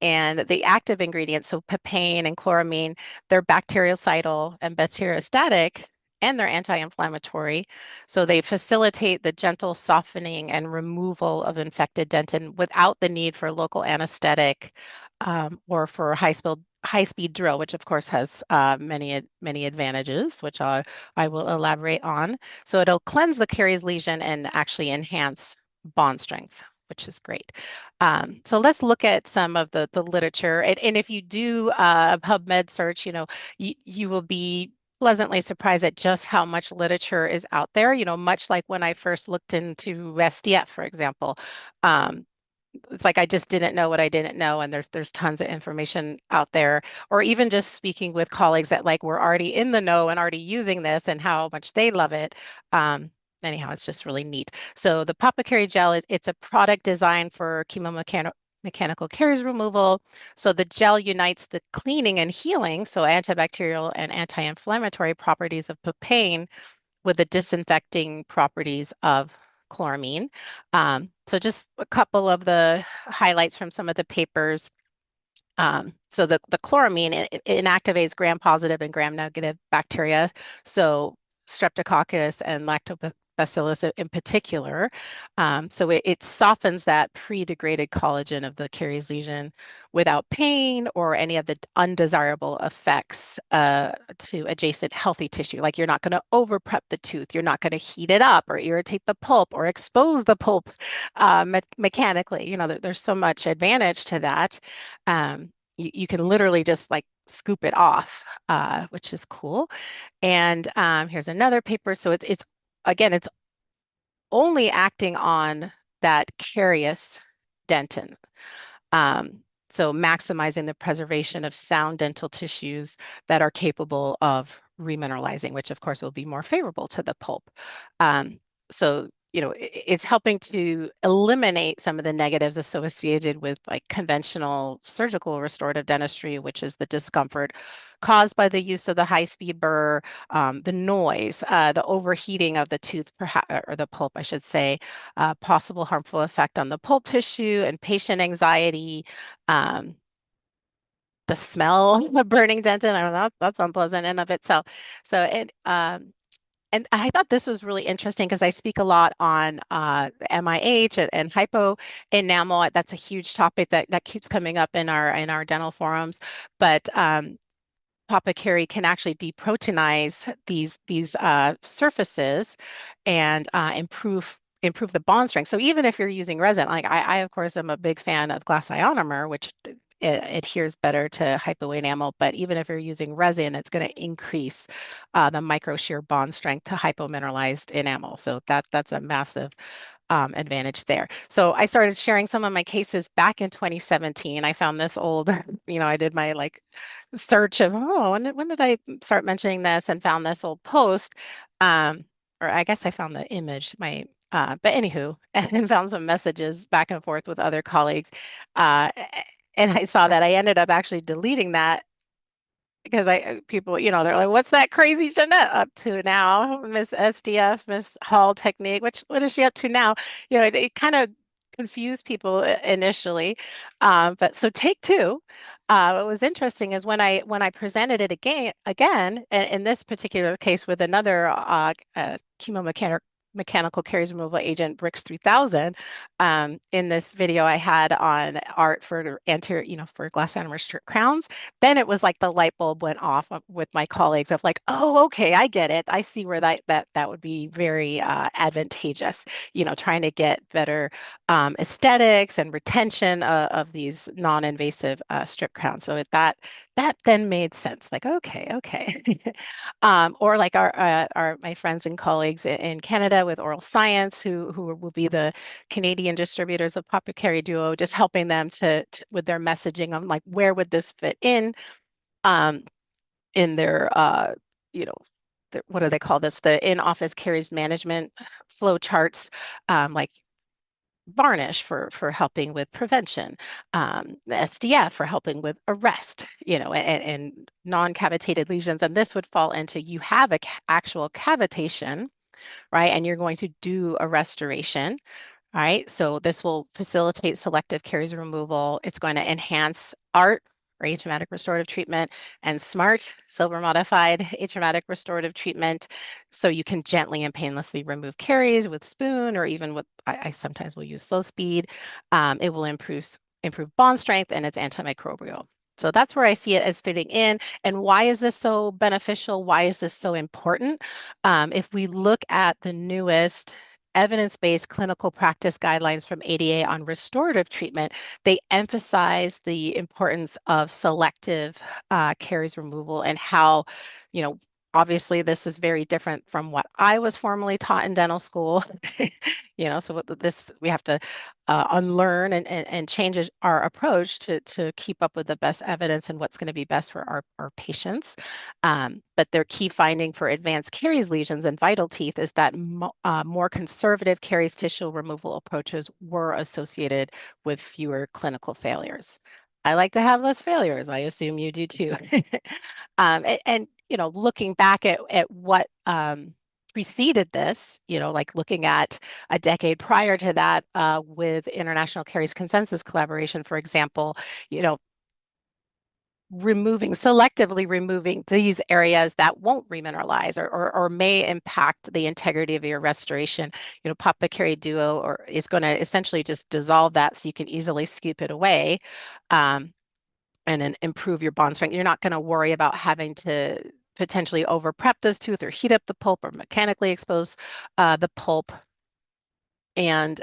the active ingredients, so papain and chloramine, they're bactericidal and bacteriostatic, and they're anti-inflammatory. So they facilitate the gentle softening and removal of infected dentin without the need for local anesthetic or for high-speed high-speed drill, which of course has many advantages, which I will elaborate on. So it'll cleanse the caries lesion and actually enhance bond strength, which is great. So let's look at some of the literature. And if you do a PubMed search, you will be pleasantly surprised at just how much literature is out there. Much like when I first looked into SDF, for example. It's like I just didn't know what I didn't know, and there's tons of information out there. Or even just speaking with colleagues that like were already in the know and already using this and how much they love it. Anyhow, it's just really neat. So the Papacarie gel, it's a product designed for mechanical caries removal. So the gel unites the cleaning and healing, so antibacterial and anti-inflammatory properties of papain with the disinfecting properties of chloramine. So just a couple of the highlights from some of the papers. So the chloramine, it inactivates gram-positive and gram-negative bacteria. So Streptococcus and Lactobacillus in particular. So it softens that pre-degraded collagen of the caries lesion without pain or any of the undesirable effects to adjacent healthy tissue. Like you're not going to over prep the tooth, you're not going to heat it up or irritate the pulp or expose the pulp mechanically. There's so much advantage to that. You can literally just like scoop it off, which is cool. And here's another paper. So it's again, it's only acting on that carious dentin. So maximizing the preservation of sound dental tissues that are capable of remineralizing, which of course will be more favorable to the pulp. So it's helping to eliminate some of the negatives associated with like conventional surgical restorative dentistry, which is the discomfort caused by the use of the high-speed burr, the noise, the overheating of the tooth, or the pulp, I should say, possible harmful effect on the pulp tissue and patient anxiety, the smell of burning dentin. I don't know, that's unpleasant in of itself. So and I thought this was really interesting because I speak a lot on MIH and hypoenamel. That's a huge topic that keeps coming up in our dental forums. But Papacarie can actually deproteinize these surfaces and improve the bond strength. So even if you're using resin, like I of course am a big fan of glass ionomer, which it adheres better to hypoenamel, but even if you're using resin, it's going to increase the micro shear bond strength to hypomineralized enamel. So that's a massive advantage there. So I started sharing some of my cases back in 2017. I found this old, I did my like search of, when did I start mentioning this, and found this old post. Or I guess I found the image, but anywho, and found some messages back and forth with other colleagues. And I saw that I ended up actually deleting that because people, they're like, what's that crazy Jeanette up to now? Miss SDF, Miss Hall Technique, what is she up to now? It kind of confused people initially. But so take two. What was interesting is when I presented it again, and in this particular case with another mechanical caries removal agent, Brix 3000. In this video I had on art for anterior, for glass ionomer strip crowns. Then it was like the light bulb went off with my colleagues of like, oh, okay, I get it. I see where that would be very advantageous. Trying to get better aesthetics and retention of these non-invasive strip crowns. So that then made sense. Like, okay. Or like our my friends and colleagues in Canada with Oral Science, who will be the Canadian distributors of Papacarie Duo, just helping them to with their messaging on like where would this fit um, in their what do they call this? The in-office caries management flow charts, like varnish for helping with prevention, the SDF for helping with arrest, and non-cavitated lesions. And this would fall into you have a actual cavitation, right? And you're going to do a restoration, right? So this will facilitate selective caries removal. It's going to enhance ART, or atraumatic restorative treatment, and SMART, silver modified atraumatic restorative treatment. So you can gently and painlessly remove caries with spoon, or even with, I sometimes will use slow speed. It will improve bond strength, and it's antimicrobial. So that's where I see it as fitting in. And why is this so beneficial? Why is this so important? If we look at the newest evidence-based clinical practice guidelines from ADA on restorative treatment, they emphasize the importance of selective caries removal and how, you know, obviously this is very different from what I was formerly taught in dental school. So what this we have to unlearn and change our approach to keep up with the best evidence and what's going to be best for our patients. But their key finding for advanced caries lesions and vital teeth is that more conservative caries tissue removal approaches were associated with fewer clinical failures. I like to have less failures. I assume you do too. Looking back at what preceded this, like looking at a decade prior to that with International Caries Consensus Collaboration, for example, selectively removing these areas that won't remineralize or may impact the integrity of your restoration. Papacarie Duo is going to essentially just dissolve that so you can easily scoop it away. And then improve your bond strength. You're not going to worry about having to potentially over prep this tooth or heat up the pulp or mechanically expose the pulp. And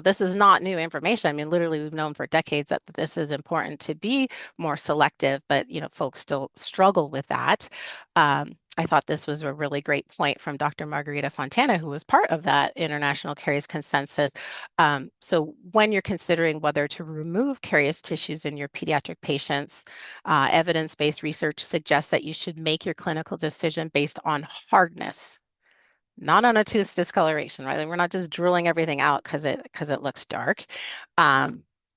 this is not new information. I mean, literally, we've known for decades that this is important to be more selective, but folks still struggle with that. I thought this was a really great point from Dr. Margarita Fontana, who was part of that International Caries Consensus. So when you're considering whether to remove carious tissues in your pediatric patients, evidence-based research suggests that you should make your clinical decision based on hardness, not on a tooth discoloration, right? We're not just drilling everything out because it looks dark.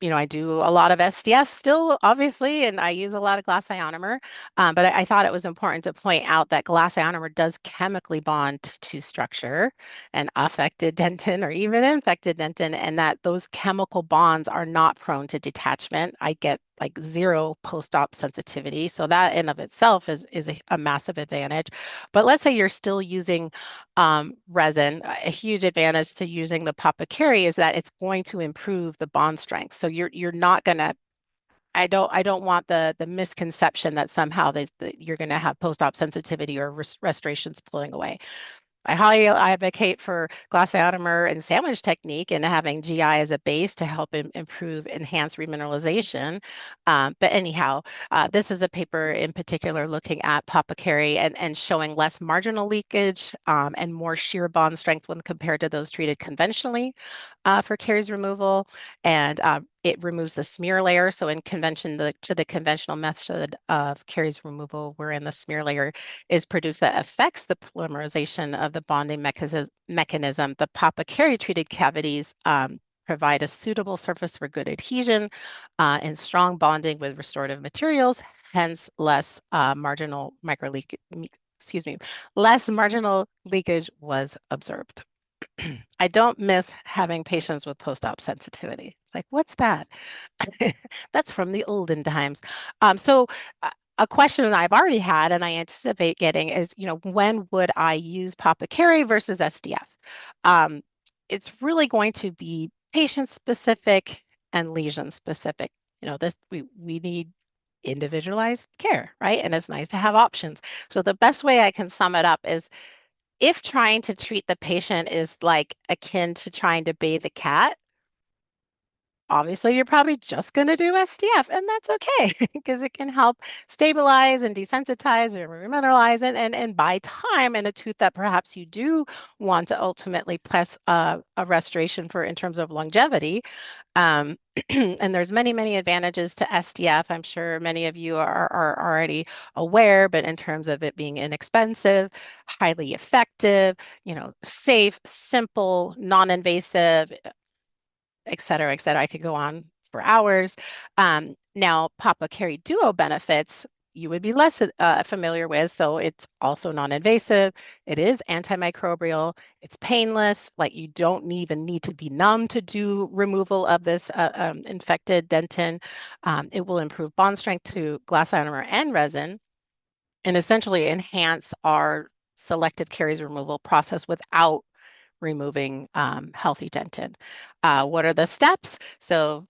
I do a lot of SDF still, obviously, and I use a lot of glass ionomer. But I thought it was important to point out that glass ionomer does chemically bond to structure and affected dentin or even infected dentin, and that those chemical bonds are not prone to detachment. I get like zero post-op sensitivity. So that in of itself is a massive advantage. But let's say you're still using resin. A huge advantage to using the Papacarie is that it's going to improve the bond strength. So you're not going to, I don't want the misconception that somehow you're going to have post-op sensitivity or restorations pulling away. I highly advocate for glass ionomer and sandwich technique and having GI as a base to help improve enhanced remineralization. But anyhow, this is a paper in particular looking at Papacarie and showing less marginal leakage and more shear bond strength when compared to those treated conventionally for caries removal. And it removes the smear layer. So in to the conventional method of caries removal, wherein the smear layer is produced that affects the polymerization of the bonding mechanism, the Papacarie treated cavities provide a suitable surface for good adhesion and strong bonding with restorative materials, hence less marginal less marginal leakage was observed. I don't miss having patients with post-op sensitivity. It's like, what's that? That's from the olden times. So a question I've already had and I anticipate getting is, when would I use Papacarie versus SDF? It's really going to be patient specific and lesion specific. We need individualized care, right? And it's nice to have options. So the best way I can sum it up is if trying to treat the patient is like akin to trying to bathe a cat, obviously you're probably just going to do SDF, and that's okay because it can help stabilize and desensitize or remineralize and buy time in a tooth that perhaps you do want to ultimately press a restoration for in terms of longevity. And there's many, many advantages to SDF. I'm sure many of you are already aware, but in terms of it being inexpensive, highly effective, safe, simple, non-invasive, et cetera, et cetera. I could go on for hours. Now, Papacarie Duo benefits you would be less familiar with. So it's also non-invasive. It is antimicrobial. It's painless. Like you don't even need to be numb to do removal of this infected dentin. It will improve bond strength to glass ionomer and resin and essentially enhance our selective caries removal process without removing healthy dentin. What are the steps? So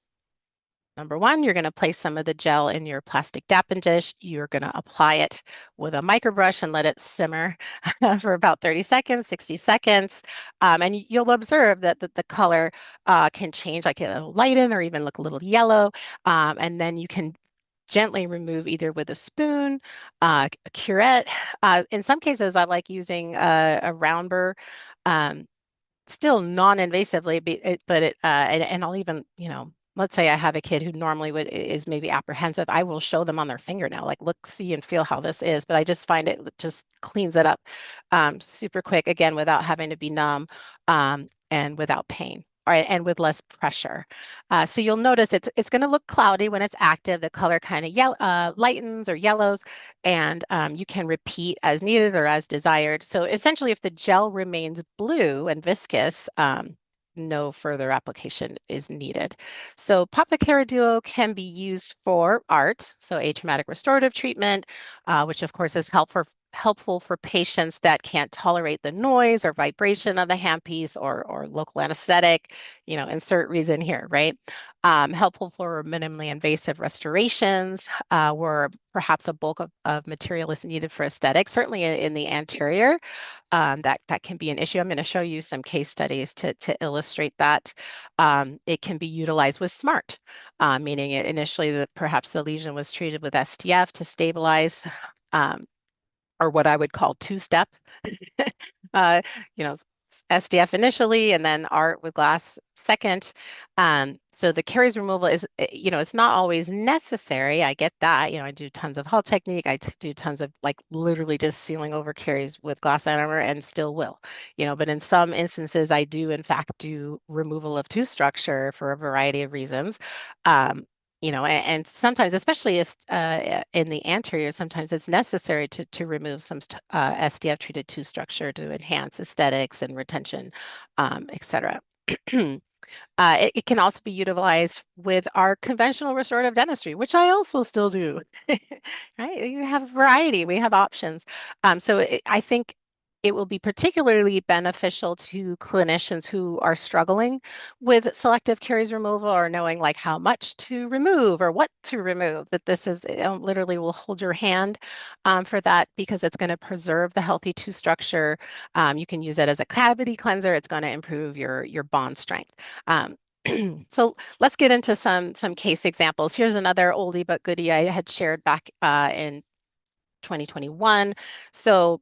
Number one, you're going to place some of the gel in your plastic dapping dish. You're going to apply it with a microbrush and let it simmer for about 30 seconds, 60 seconds. And you'll observe that the color can change, like it'll lighten or even look a little yellow. And then you can gently remove either with a spoon, a curette. In some cases, I like using a round burr. Um, Still non-invasively, and I'll even, let's say I have a kid who normally is maybe apprehensive. I will show them on their fingernail, like look, see, and feel how this is. But I just find it just cleans it up super quick, again, without having to be numb and without pain. All right, and with less pressure. So you'll notice it's going to look cloudy when it's active. The color kind of lightens or yellows, and you can repeat as needed or as desired. So essentially, if the gel remains blue and viscous, no further application is needed. So Papacarie Duo can be used for art, so atraumatic restorative treatment, which of course is helpful for patients that can't tolerate the noise or vibration of the handpiece or local anesthetic, insert reason here, right? Helpful for minimally invasive restorations, where perhaps a bulk of material is needed for aesthetics, certainly in the anterior. That can be an issue. I'm going to show you some case studies to illustrate that. It can be utilized with SMART, meaning initially perhaps the lesion was treated with STF to stabilize, or what I would call two-step. uh, you know, SDF initially, and then art with glass second. So the caries removal is, it's not always necessary. I get that. I do tons of Hall technique. I do tons of like literally just sealing over caries with glass ionomer and still will. But in some instances, I do in fact do removal of tooth structure for a variety of reasons. And sometimes, especially in the anterior, sometimes it's necessary to remove some SDF treated tooth structure to enhance aesthetics and retention, et cetera. It can also be utilized with our conventional restorative dentistry, which I also still do. Right? You have a variety, we have options. I think it will be particularly beneficial to clinicians who are struggling with selective caries removal or knowing like how much to remove or what to remove, that this is literally will hold your hand for that because it's going to preserve the healthy tooth structure. You can use it as a cavity cleanser. It's going to improve your bond strength. So let's get into some case examples. Here's another oldie but goodie I had shared back in 2021. So,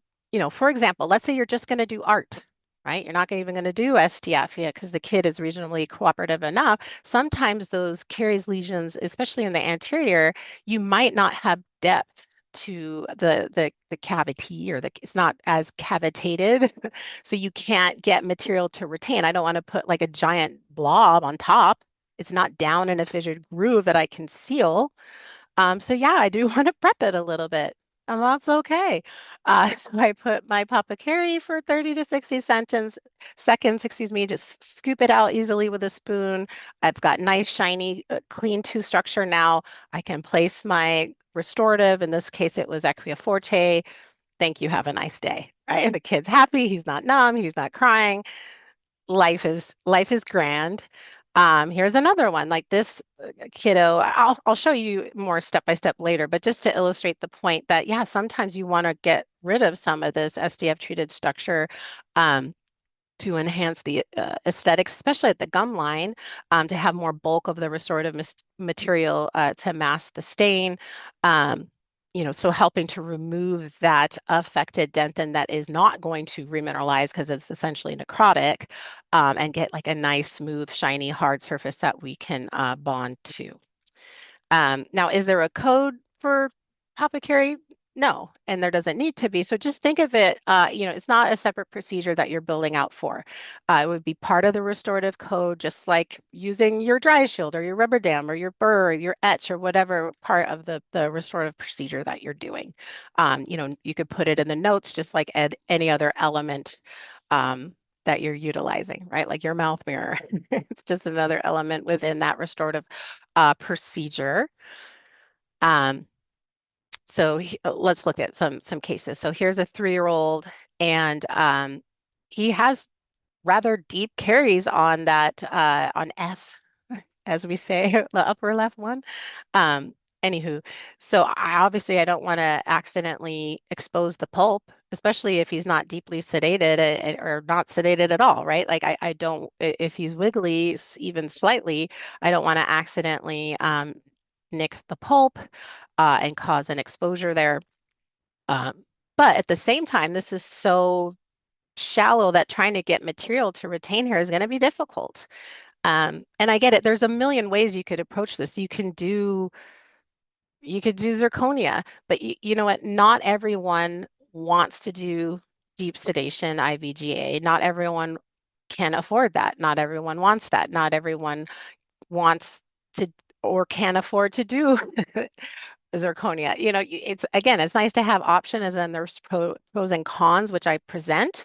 for example, let's say you're just going to do art, right? You're not even going to do STF yet because the kid is regionally cooperative enough. Sometimes those caries lesions, especially in the anterior, you might not have depth to the cavity, or it's not as cavitated, so you can't get material to retain. I don't want to put like a giant blob on top. It's not down in a fissured groove that I can seal. So yeah, I do want to prep it a little bit, and that's okay. So I put my Papacarie for 30 to 60 seconds, just scoop it out easily with a spoon. I've got nice, shiny, clean tooth structure now. I can place my restorative. In this case, it was Equiforte. Thank you. Have a nice day. Right? The kid's happy. He's not numb. He's not crying. Life is grand. Here's another one like this kiddo. I'll show you more step by step later, but just to illustrate the point that yeah, sometimes you want to get rid of some of this SDF treated structure to enhance the aesthetics, especially at the gum line, to have more bulk of the restorative material to mask the stain. So helping to remove that affected dentin that is not going to remineralize because it's essentially necrotic, and get like a nice, smooth, shiny, hard surface that we can bond to. Now, is there a code for Papacarie? No, and there doesn't need to be. So just think of it, it's not a separate procedure that you're building out for. It would be part of the restorative code, just like using your dry shield or your rubber dam or your burr, your etch or whatever part of the restorative procedure that you're doing. You could put it in the notes just like any other element that you're utilizing, right? Like your mouth mirror. It's just another element within that restorative procedure. So let's look at some cases. So here's a 3-year-old, and he has rather deep caries on that on F. as we say, the upper left one. Um, Anywho, so I don't want to accidentally expose the pulp, especially if he's not deeply sedated or not sedated at all, right? Like I don't, if he's wiggly even slightly, I don't want to accidentally nick the pulp and cause an exposure there. Um, but at the same time, this is so shallow that trying to get material to retain hair is going to be difficult. And I get it. There's a million ways you could approach this. You could do zirconia, but you know what? Not everyone wants to do deep sedation IVGA. Not everyone can afford that. Not everyone wants that. Not everyone wants to or can afford to do zirconia. It's again, it's nice to have options, and there's pros and cons, which I present.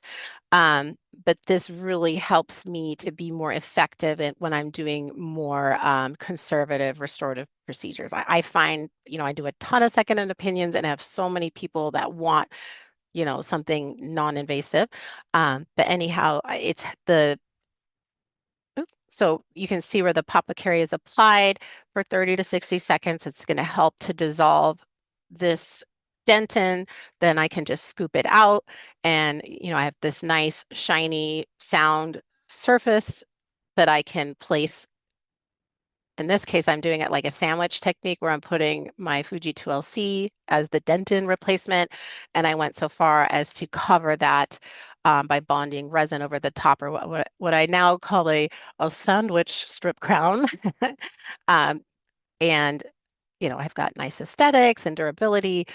But this really helps me to be more effective when I'm doing more conservative restorative procedures. I find, I do a ton of second opinions and I have so many people that want, something non-invasive. But anyhow, it's the so you can see where the Papacarie is applied for 30 to 60 seconds. It's going to help to dissolve this dentin. Then I can just scoop it out and, I have this nice shiny sound surface that I can place. In this case, I'm doing it like a sandwich technique where I'm putting my Fuji 2LC as the dentin replacement. And I went so far as to cover that by bonding resin over the top, or what I now call a sandwich strip crown. um, and, I've got nice aesthetics and durability,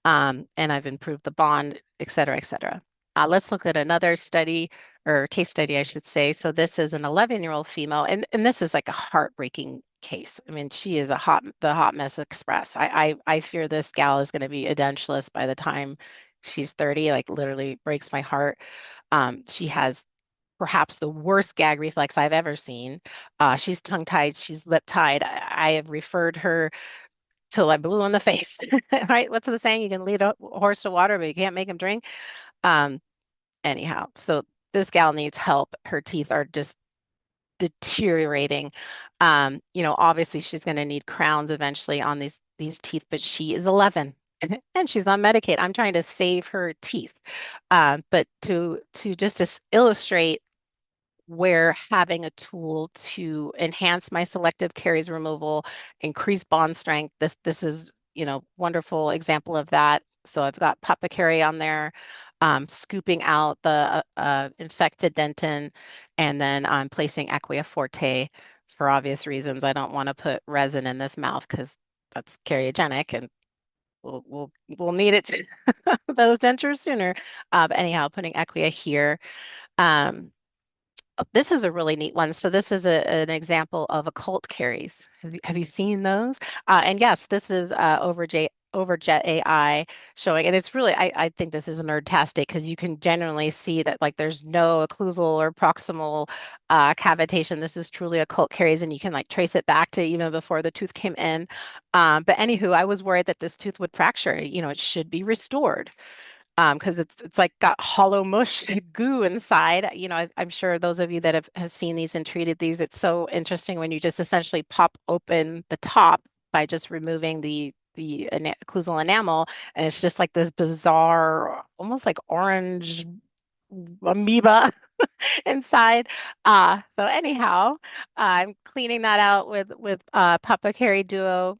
and I've improved the bond, et cetera, et cetera. Let's look at another study or case study, I should say. So this is an 11-year-old female, and this is like a heartbreaking case. I mean, she is the hot mess express. I fear this gal is going to be edentulous by the time she's 30. Like literally breaks my heart. She has perhaps the worst gag reflex I've ever seen. She's tongue-tied, she's lip-tied. I have referred her till I blue in the face, right? What's the saying? You can lead a horse to water, but you can't make him drink. Um, Anyhow, so this gal needs help. Her teeth are just deteriorating. Obviously she's going to need crowns eventually on these teeth, but she is 11 and she's on Medicaid. I'm trying to save her teeth. But to just illustrate where having a tool to enhance my selective caries removal, increase bond strength. This is, wonderful example of that. So I've got Papacarie on there, scooping out the infected dentin, and then I'm placing Aqua Forte for obvious reasons. I don't want to put resin in this mouth because that's cariogenic and we'll need it to those dentures sooner. But anyhow, putting Aqua here. Um, this is a really neat one. So this is an example of occult caries. Have you seen those? And yes, this is Overjet AI showing, and it's really, I think this is nerdtastic because you can generally see that like there's no occlusal or proximal cavitation. This is truly occult caries, and you can like trace it back to even before the tooth came in. But anywho, I was worried that this tooth would fracture. It should be restored because it's like got hollow mush goo inside. I'm sure those of you that have seen these and treated these, it's so interesting when you just essentially pop open the top by just removing the occlusal enamel, and it's just like this bizarre, almost like orange amoeba inside. So anyhow, I'm cleaning that out with Papacarie Duo.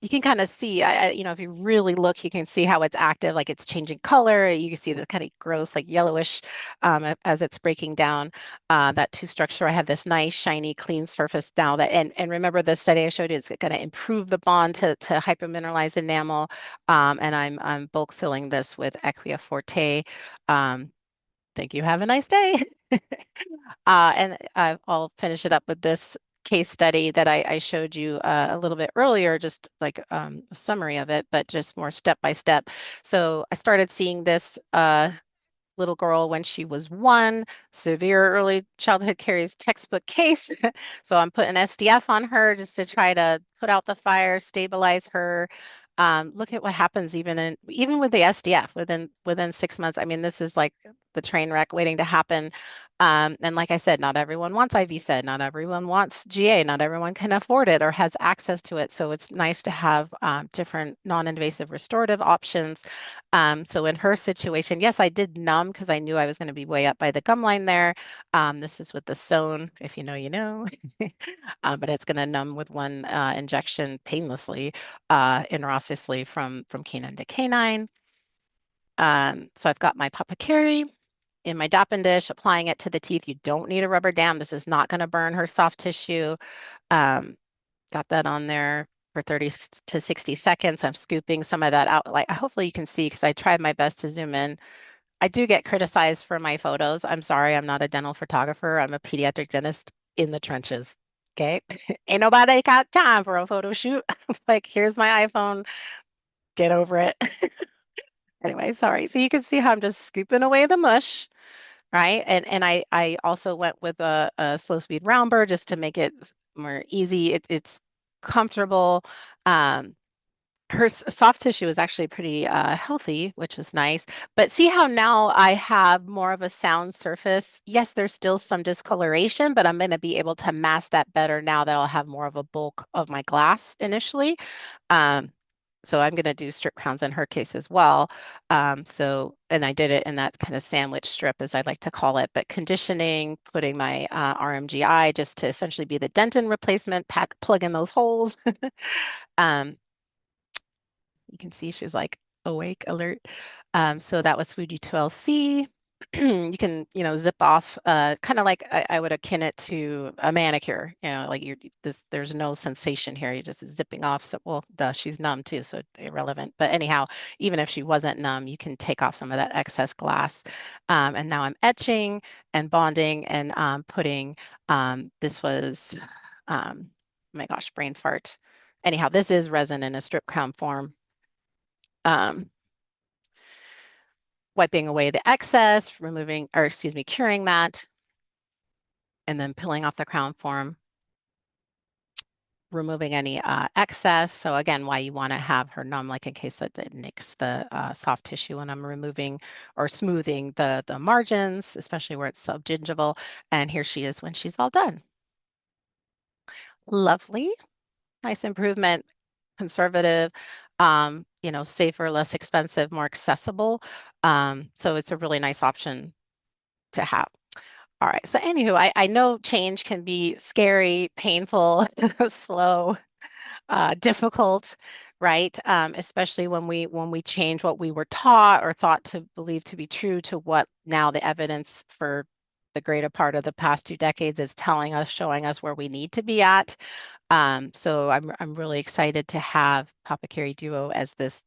You can kind of see, if you really look, you can see how it's active, like it's changing color. You can see the kind of gross, like yellowish, as it's breaking down that tooth structure. I have this nice, shiny, clean surface now and remember the study I showed you, it's going to improve the bond to hypermineralized enamel. And I'm bulk filling this with Equia Forte. Thank you. Have a nice day. And I'll finish it up with this case study that I showed you a little bit earlier, just like a summary of it, but just more step by step. So I started seeing this little girl when she was 1, severe early childhood caries textbook case. So I'm putting SDF on her just to try to put out the fire, stabilize her. Look at what happens even with the SDF within 6 months. I mean, this is like the train wreck waiting to happen. And like I said, not everyone wants IV sed, not everyone wants GA, not everyone can afford it or has access to it. So it's nice to have different non-invasive restorative options. So in her situation, yes, I did numb because I knew I was going to be way up by the gum line there. This is with the sewn, if you know, you know. But it's going to numb with one injection painlessly, intraosseously from canine to canine. So I've got my Papacarie in my Doppin dish, applying it to the teeth. You don't need a rubber dam. This is not going to burn her soft tissue. Um, got that on there for 30 to 60 seconds. I'm scooping some of that out. Like, hopefully you can see because I tried my best to zoom in. I do get criticized for my photos. I'm sorry, I'm not a dental photographer. I'm a pediatric dentist in the trenches. Okay. Ain't nobody got time for a photo shoot. Like, here's my iPhone. Get over it. Anyway, sorry. So you can see how I'm just scooping away the mush, right? And I also went with a slow speed round burr just to make it more easy. It's comfortable. Um, her soft tissue is actually pretty healthy, which was nice. But see how now I have more of a sound surface? Yes, there's still some discoloration, but I'm going to be able to mask that better now that I'll have more of a bulk of my glass initially. Um, so I'm going to do strip crowns in her case as well. And I did it in that kind of sandwich strip, as I like to call it, but conditioning, putting my RMGI just to essentially be the dentin replacement, plug in those holes. Um, you can see she's like awake, alert. So that was Fuji 12C. You can, zip off, kind of like I would akin it to a manicure, like there's no sensation here. You're just zipping off. So, well, duh, she's numb too, so irrelevant. But anyhow, even if she wasn't numb, you can take off some of that excess glass. And now I'm etching and bonding and putting, this was, oh my gosh, brain fart. Anyhow, this is resin in a strip crown form. Um, Wiping away the excess, curing that, and then peeling off the crown form, removing any excess. So again, why you want to have her numb, like in case that it nicks the soft tissue when I'm removing or smoothing the margins, especially where it's subgingival. And here she is when she's all done. Lovely, nice improvement, conservative, safer, less expensive, more accessible. So it's a really nice option to have. All right. So anywho, I know change can be scary, painful, slow, difficult, right? Especially when we change what we were taught or thought to believe to be true to what now the evidence for the greater part of the past 2 decades is telling us, showing us where we need to be at. So I'm really excited to have Papacarie Duo as this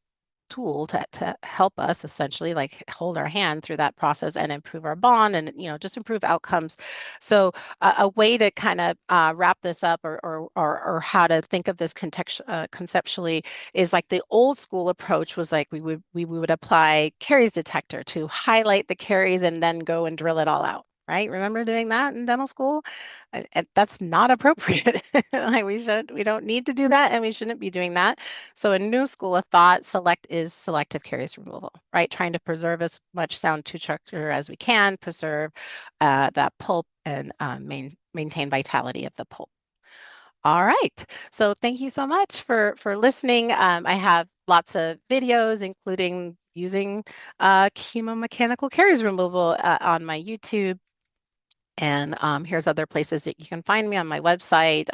tool to help us essentially like hold our hand through that process and improve our bond and just improve outcomes. So a way to kind of wrap this up or how to think of this conceptually is like the old school approach was like we would apply caries detector to highlight the caries and then go and drill it all out. Right? Remember doing that in dental school? And that's not appropriate. Like we don't need to do that, and we shouldn't be doing that. So a new school of thought, select is selective caries removal, right? Trying to preserve as much sound tooth structure as we can, preserve that pulp and maintain vitality of the pulp. All right. So thank you so much for listening. I have lots of videos, including using chemomechanical caries removal on my YouTube. And here's other places that you can find me on my website.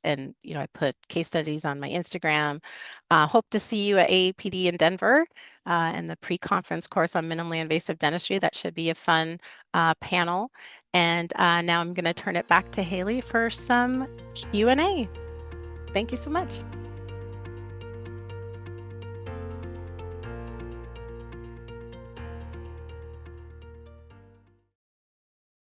And I put case studies on my Instagram. Hope to see you at AAPD in Denver in the pre-conference course on minimally invasive dentistry. That should be a fun panel. And now I'm going to turn it back to Haley for some Q&A. Thank you so much.